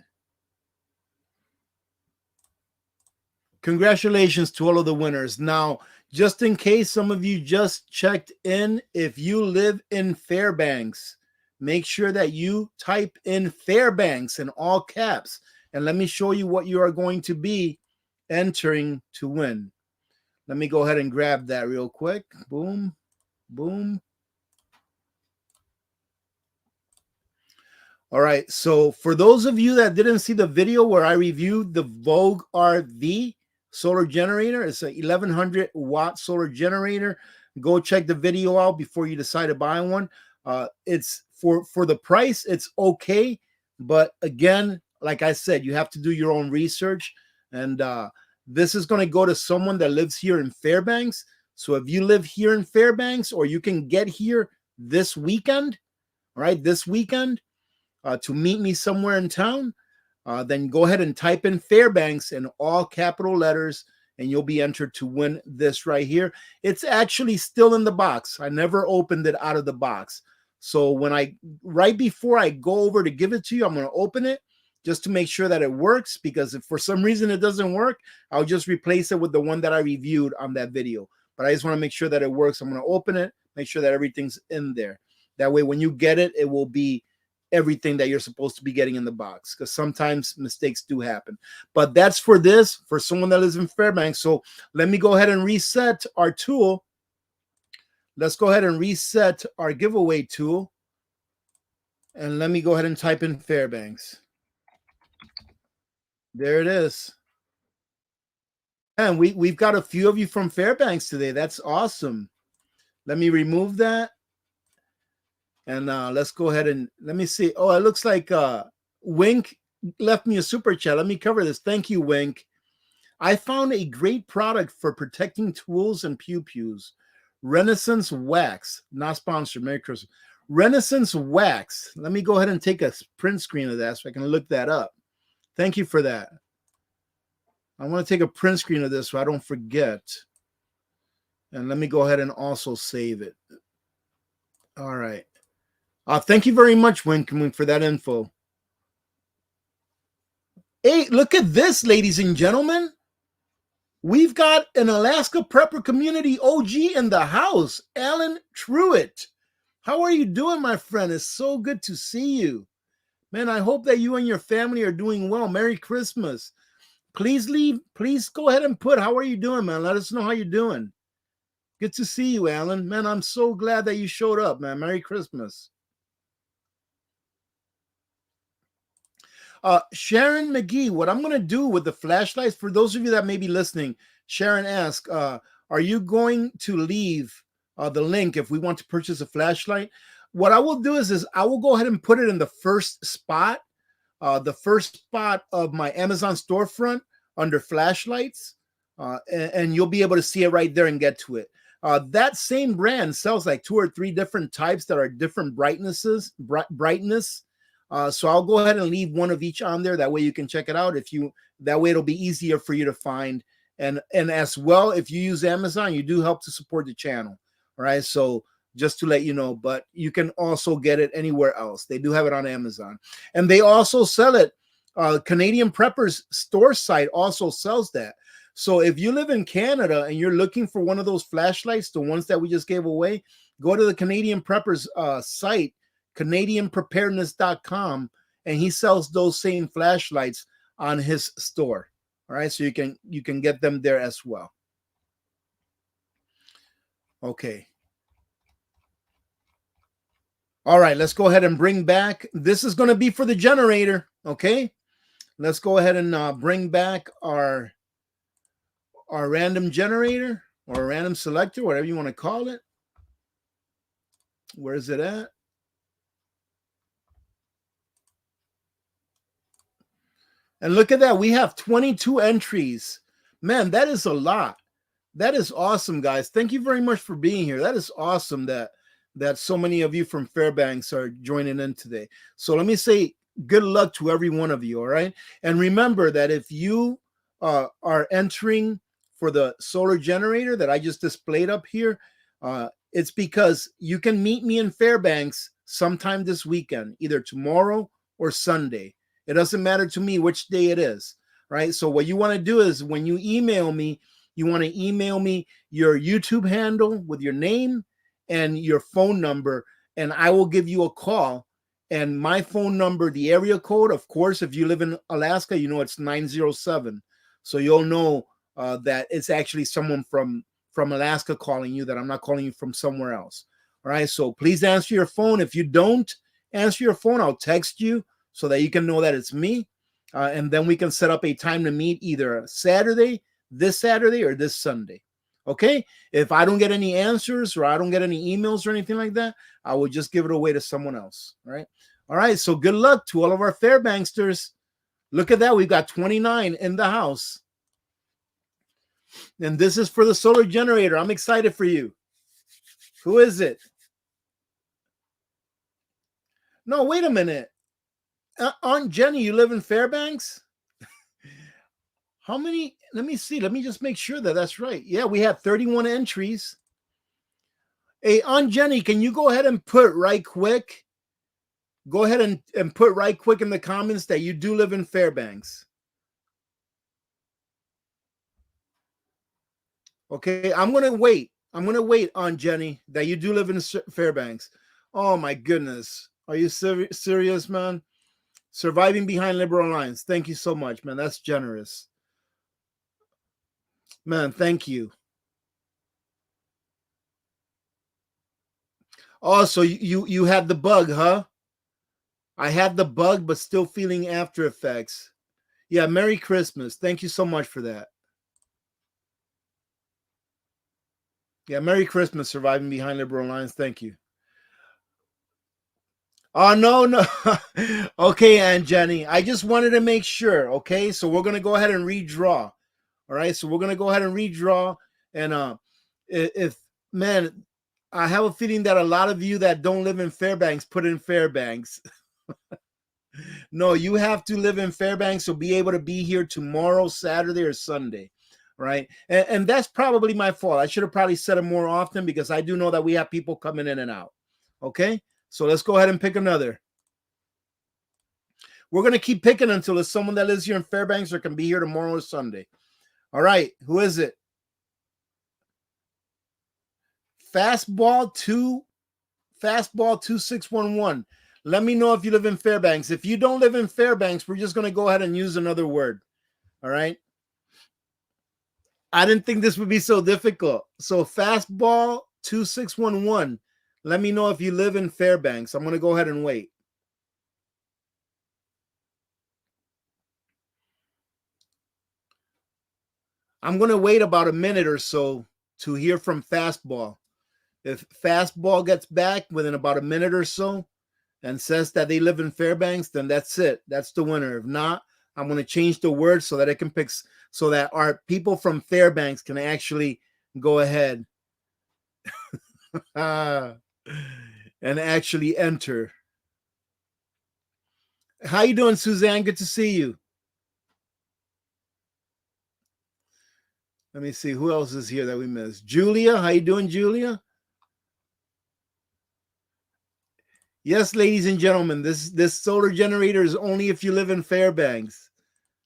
Congratulations to all of the winners. Now, just in case some of you just checked in, if you live in Fairbanks, make sure that you type in Fairbanks in all caps. And let me show you what you are going to be entering to win. Let me go ahead and grab that real quick. Boom, boom. All right. So for those of you that didn't see the video where I reviewed the Vogue RV solar generator, it's a 1100 watt solar generator. Go check the video out before you decide to buy one. It's for the price, it's okay. But again, like I said, you have to do your own research. And this is going to go to someone that lives here in Fairbanks. So if you live here in Fairbanks, or you can get here this weekend, all right, this weekend, to meet me somewhere in town, then go ahead and type in Fairbanks in all capital letters, and you'll be entered to win this right here. It's actually still in the box. I never opened it out of the box. So right before I go over to give it to you, I'm going to open it just to make sure that it works, because if for some reason it doesn't work, I'll just replace it with the one that I reviewed on that video. But I just want to make sure that it works. I'm going to open it, make sure that everything's in there. That way, when you get it, it will be everything that you're supposed to be getting in the box, because sometimes mistakes do happen. But that's for this, for someone that lives in Fairbanks. So let me go ahead and reset our tool. Let's go ahead and reset our giveaway tool. And let me go ahead and type in Fairbanks. There it is. And we've got a few of you from Fairbanks today. That's awesome. Let me remove that. And let's go ahead and let me see. Oh, it looks like Wink left me a super chat. Let me cover this. Thank you, Wink. I found a great product for protecting tools and pew-pews. Renaissance Wax. Not sponsored. Merry Christmas. Renaissance Wax. Let me go ahead and take a print screen of that so I can look that up. Thank you for that. I want to take a print screen of this so I don't forget. And let me go ahead and also save it. All right. Thank you very much, Wink, for that info. Hey, look at this, ladies and gentlemen. We've got an Alaska Prepper Community OG in the house, Alan Truitt. How are you doing, my friend? It's so good to see you. Man, I hope that you and your family are doing well. Merry Christmas. Please go ahead and put, how are you doing, man? Let us know how you're doing. Good to see you, Alan. Man, I'm so glad that you showed up, man. Merry Christmas. Sharon McGee, what I'm going to do with the flashlights, for those of you that may be listening, Sharon asked, are you going to leave the link if we want to purchase a flashlight? What I will do is I will go ahead and put it in the first spot of my Amazon storefront under flashlights, and you'll be able to see it right there and get to it. That same brand sells like 2 or 3 different types that are different brightness. So I'll go ahead and leave one of each on there. That way you can check it out. That way it'll be easier for you to find. And as well, if you use Amazon, you do help to support the channel. All right. So just to let you know, but you can also get it anywhere else. They do have it on Amazon. And they also sell it. Canadian Preppers store site also sells that. So if you live in Canada and you're looking for one of those flashlights, the ones that we just gave away, go to the Canadian Preppers site, CanadianPreparedness.com, and he sells those same flashlights on his store. All right, so you can get them there as well. Okay. All right, let's go ahead and bring back. This is going to be for the generator. Okay, let's go ahead and bring back our random generator or random selector, whatever you want to call it. Where is it at? And look at that. We have 22 entries. Man, that is a lot. That is awesome, guys. Thank you very much for being here. That is awesome that so many of you from Fairbanks are joining in today. So let me say good luck to every one of you, all right? And remember that if you are entering for the solar generator that I just displayed up here, it's because you can meet me in Fairbanks sometime this weekend, either tomorrow or Sunday. It doesn't matter to me which day it is, right? So what you want to do is when you email me, you want to email me your YouTube handle with your name and your phone number, and I will give you a call. And my phone number, the area code, of course, if you live in Alaska, you know it's 907. So you'll know that it's actually someone from Alaska calling you, that I'm not calling you from somewhere else. All right, so please answer your phone. If you don't answer your phone, I'll text you so that you can know that it's me. And then we can set up a time to meet either this Saturday or this Sunday. Okay? If I don't get any answers or I don't get any emails or anything like that, I will just give it away to someone else. All right? All right, so good luck to all of our Fairbanksters. Look at that. We've got 29 in the house. And this is for the solar generator. I'm excited for you. Who is it? No, wait a minute. Aunt Jenny, you live in Fairbanks? How many? Let me see. Let me just make sure that that's right. Yeah, we have 31 entries. Hey, Aunt Jenny, can you go ahead and put right quick? Go ahead and put right quick in the comments that you do live in Fairbanks. Okay, I'm going to wait. I'm going to wait, Aunt Jenny, that you do live in Fairbanks. Oh, my goodness. Are you serious, man? Surviving behind Liberal Alliance. Thank you so much, man. That's generous. Man, thank you. Oh, so you had the bug, huh? I had the bug, but still feeling after effects. Yeah, Merry Christmas. Thank you so much for that. Yeah, Merry Christmas, Surviving Behind Liberal Lines. Thank you. Oh, no, no. Okay, Aunt Jenny. I just wanted to make sure. Okay, so we're going to go ahead and redraw. All right, so we're going to go ahead and redraw. And if, man, I have a feeling that a lot of you that don't live in Fairbanks put in Fairbanks. No, you have to live in Fairbanks to be able to be here tomorrow, Saturday, or Sunday, right? And that's probably my fault. I should have probably said it more often because I do know that we have people coming in and out. Okay, so let's go ahead and pick another. We're going to keep picking until there's someone that lives here in Fairbanks or can be here tomorrow or Sunday. All right, who is it? Fastball 2611. Let me know if you live in Fairbanks. If you don't live in Fairbanks, we're just going to go ahead and use another word. All right. I didn't think this would be so difficult. So Fastball 2611. Let me know if you live in Fairbanks. I'm going to go ahead and wait. I'm going to wait about a minute or so to hear from Fastball. If Fastball gets back within about a minute or so and says that they live in Fairbanks, then that's it. That's the winner. If not, I'm going to change the word so that it can pick, so that our people from Fairbanks can actually go ahead and actually enter. How you doing, Suzanne? Good to see you. Let me see who else is here that we missed. Julia, how you doing, Julia? Yes, ladies and gentlemen, this solar generator is only if you live in Fairbanks.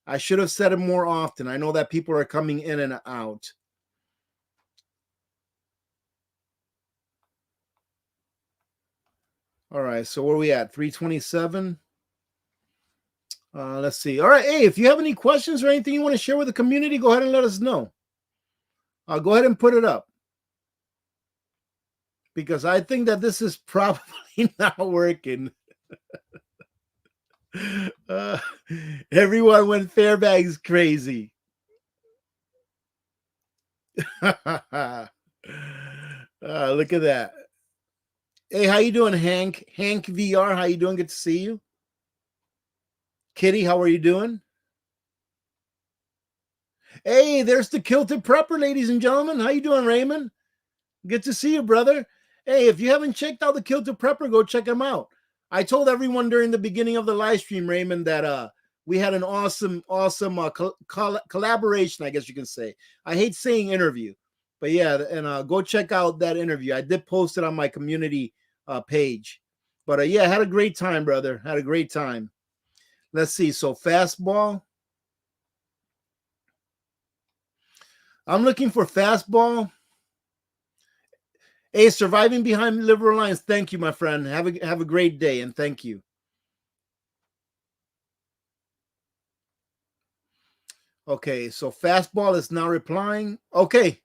I should have said it more often. I know that people are coming in and out. All right, so where are we at? 327. Let's see. All right, hey, if you have any questions or anything you want to share with the community, go ahead and let us know. Go ahead and put it up. Because I think that this is probably not working. Everyone went Fairbanks crazy. Look at that. Hey, how you doing, Hank? Hank VR, how you doing? Good to see you. Kitty, how are you doing? Hey, there's the Kilted Prepper, ladies and gentlemen. How you doing, Raymond? Good to see you, brother. Hey, if you haven't checked out the Kilted Prepper, go check him out. I told everyone during the beginning of the live stream, Raymond, that we had an awesome collaboration, I guess you can say. I hate saying interview, but yeah, and go check out that interview. I did post it on my community page. But yeah, had a great time, brother. Had a great time. Let's see. So fastball. I'm looking for fastball. Hey, surviving behind liberal lines. Thank you, my friend. Have a great day, and thank you. Okay, so fastball is now replying. Okay.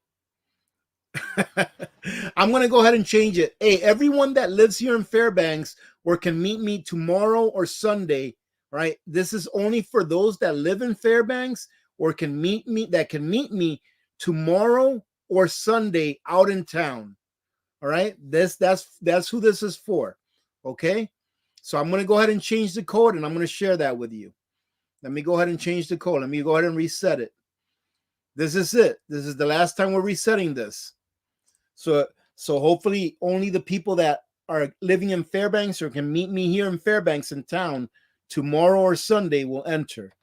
I'm going to go ahead and change it. Hey, everyone that lives here in Fairbanks or can meet me tomorrow or Sunday, right? This is only for those that live in Fairbanks or can meet me tomorrow or Sunday out in town. All right? That's who this is for. Okay? So I'm going to go ahead and change the code and I'm going to share that with you. Let me go ahead and change the code. Let me go ahead and reset it. This is it. This is the last time we're resetting this. So hopefully only the people that are living in Fairbanks or can meet me here in Fairbanks in town tomorrow or Sunday will enter.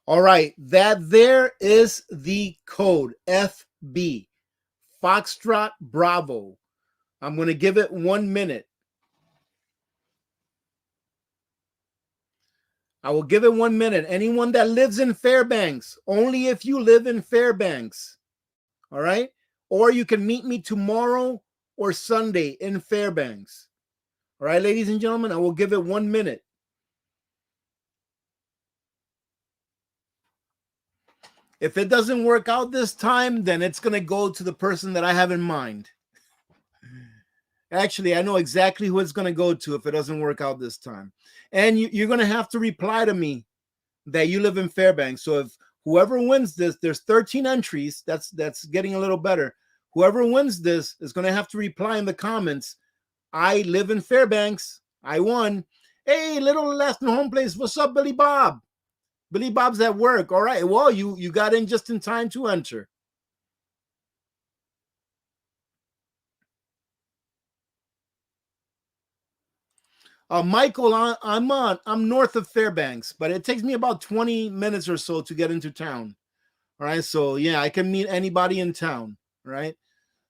All right, that there is the code FB, Foxtrot Bravo. I'm going to give it 1 minute. I will give it 1 minute. Anyone that lives in Fairbanks, only if you live in Fairbanks. All right. Or you can meet me tomorrow or Sunday in Fairbanks. All right, ladies and gentlemen, I will give it 1 minute. If it doesn't work out this time, then it's going to go to the person that I have in mind. Actually, I know exactly who it's going to go to if it doesn't work out this time. And you're going to have to reply to me that you live in Fairbanks. So if whoever wins this, there's 13 entries. That's getting a little better. Whoever wins this is going to have to reply in the comments, I live in Fairbanks. I won. Hey, little left in home place. What's up, Billy Bob? Billy Bob's at work. All right. Well, you got in just in time to enter. Michael, I'm north of Fairbanks, but it takes me about 20 minutes or so to get into town. All right. So yeah, I can meet anybody in town. Right.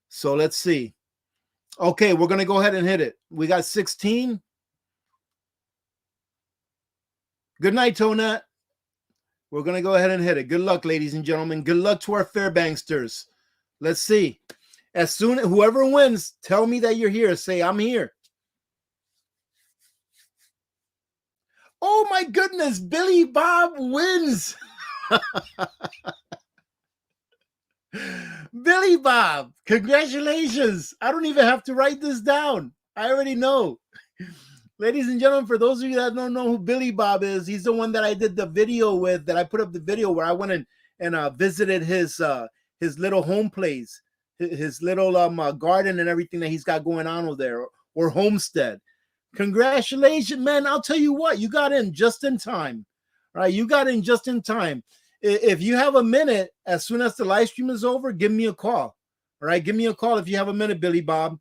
So let's see. Okay, we're gonna go ahead and hit it. We got 16. Good night, Tonat. We're going to go ahead and hit it. Good luck, ladies and gentlemen. Good luck to our Fairbanksters. Let's see. As soon as whoever wins, tell me that you're here. Say, I'm here. Oh, my goodness. Billy Bob wins. Billy Bob, congratulations. I don't even have to write this down. I already know. Ladies and gentlemen, for those of you that don't know who Billy Bob is, he's the one that I did the video with, that I put up the video where I went and visited his little home place, his little garden and everything that he's got going on over there, or homestead. Congratulations, man. I'll tell you what, you got in just in time. All right, you got in just in time. If you have a minute, as soon as the live stream is over, give me a call. All right, give me a call if you have a minute, Billy Bob.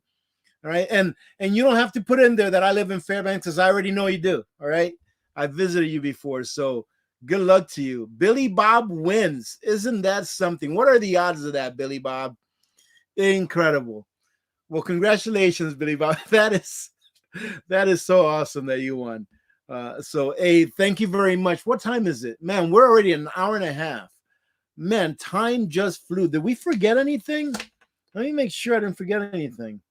All right. And you don't have to put in there that I live in Fairbanks, because I already know you do. All right. I visited you before. So good luck to you. Billy Bob wins. Isn't that something? What are the odds of that, Billy Bob? Incredible. Well, congratulations, Billy Bob. That is so awesome that you won. So, hey, thank you very much. What time is it? Man, we're already an hour and a half. Man, time just flew. Did we forget anything? Let me make sure I didn't forget anything.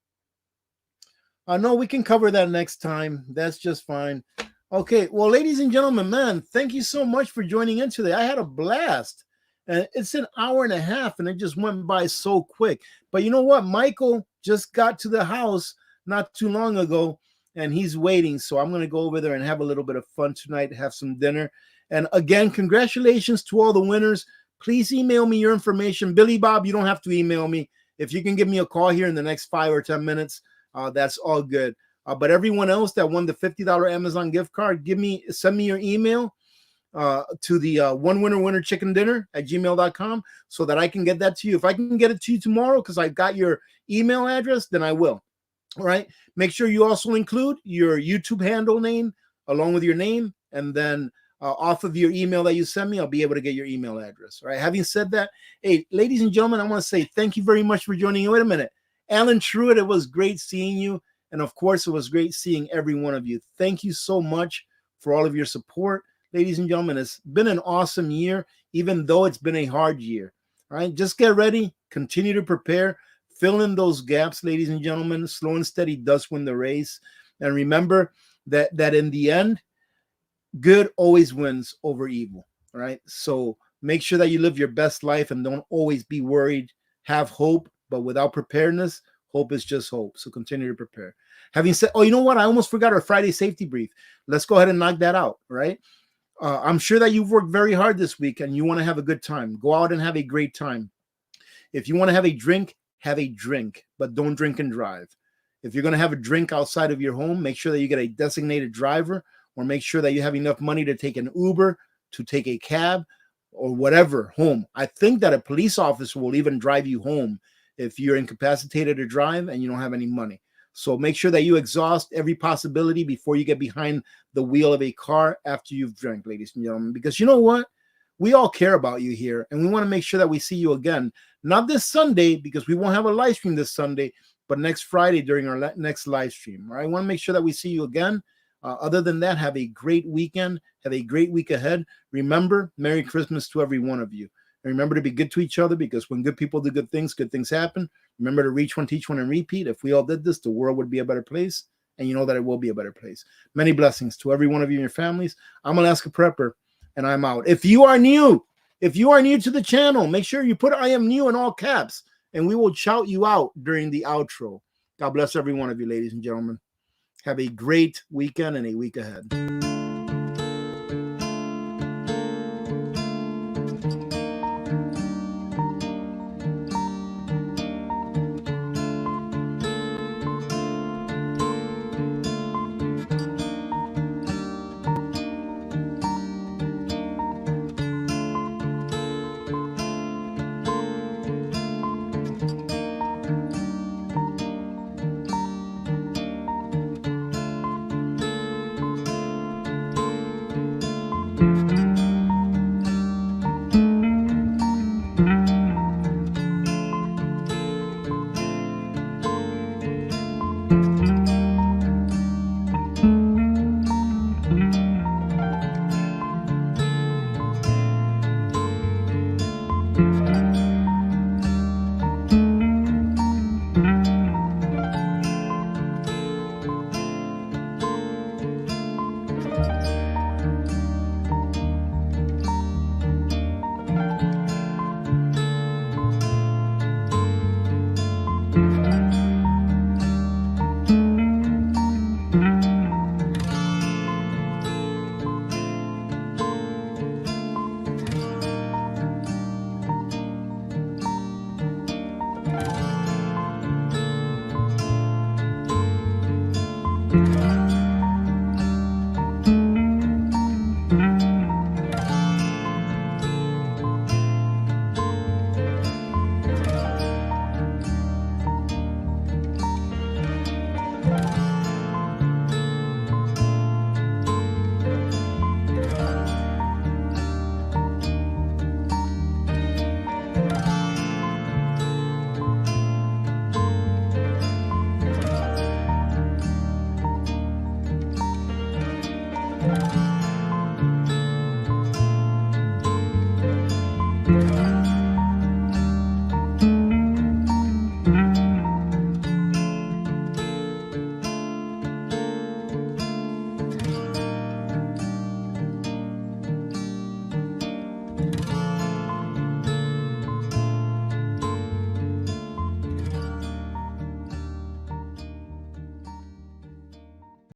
No, we can cover that next time. That's just fine. Okay, well, ladies and gentlemen, man, thank you so much for joining in today. I had a blast. And it's an hour and a half, and it just went by so quick. But you know what? Michael just got to the house not too long ago, and he's waiting. So I'm going to go over there and have a little bit of fun tonight, have some dinner. And again, congratulations to all the winners. Please email me your information. Billy Bob, you don't have to email me. If you can give me a call here in the next 5 or 10 minutes, that's all good. But everyone else that won the $50 Amazon gift card, send me your email to the one winner chicken dinner at gmail.com so that I can get that to you. If I can get it to you tomorrow because I got your email address, then I will. All right. Make sure you also include your YouTube handle name along with your name, and then off of your email that you send me, I'll be able to get your email address. All right. Having said that, hey, ladies and gentlemen, I want to say thank you very much for joining. Wait a minute. Alan Truitt, it was great seeing you. And of course, it was great seeing every one of you. Thank you so much for all of your support. Ladies and gentlemen, it's been an awesome year, even though it's been a hard year. All right, just get ready. Continue to prepare. Fill in those gaps, ladies and gentlemen. Slow and steady does win the race. And remember that in the end, good always wins over evil. All right, so make sure that you live your best life and don't always be worried. Have hope. But without preparedness, hope is just hope. So continue to prepare. Having said, oh, you know what? I almost forgot our Friday safety brief. Let's go ahead and knock that out, right? I'm sure that you've worked very hard this week and you want to have a good time. Go out and have a great time. If you want to have a drink, but don't drink and drive. If you're going to have a drink outside of your home, make sure that you get a designated driver, or make sure that you have enough money to take an Uber, to take a cab, or whatever home. I think that a police officer will even drive you home if you're incapacitated to drive and you don't have any money. So make sure that you exhaust every possibility before you get behind the wheel of a car after you've drank, ladies and gentlemen, because you know what? We all care about you here, and we want to make sure that we see you again. Not this Sunday, because we won't have a live stream this Sunday, but next Friday during our next live stream. All right? I want to make sure that we see you again. Other than that, have a great weekend. Have a great week ahead. Remember, Merry Christmas to every one of you. And remember to be good to each other, because when good people do good things happen. Remember to reach one, teach one, and repeat. If we all did this, the world would be a better place. And you know that it will be a better place. Many blessings to every one of you and your families. I'm Alaska Prepper, and I'm out. If you are new to the channel, make sure you put I am new in all caps, and we will shout you out during the outro. God bless every one of you, ladies and gentlemen. Have a great weekend and a week ahead.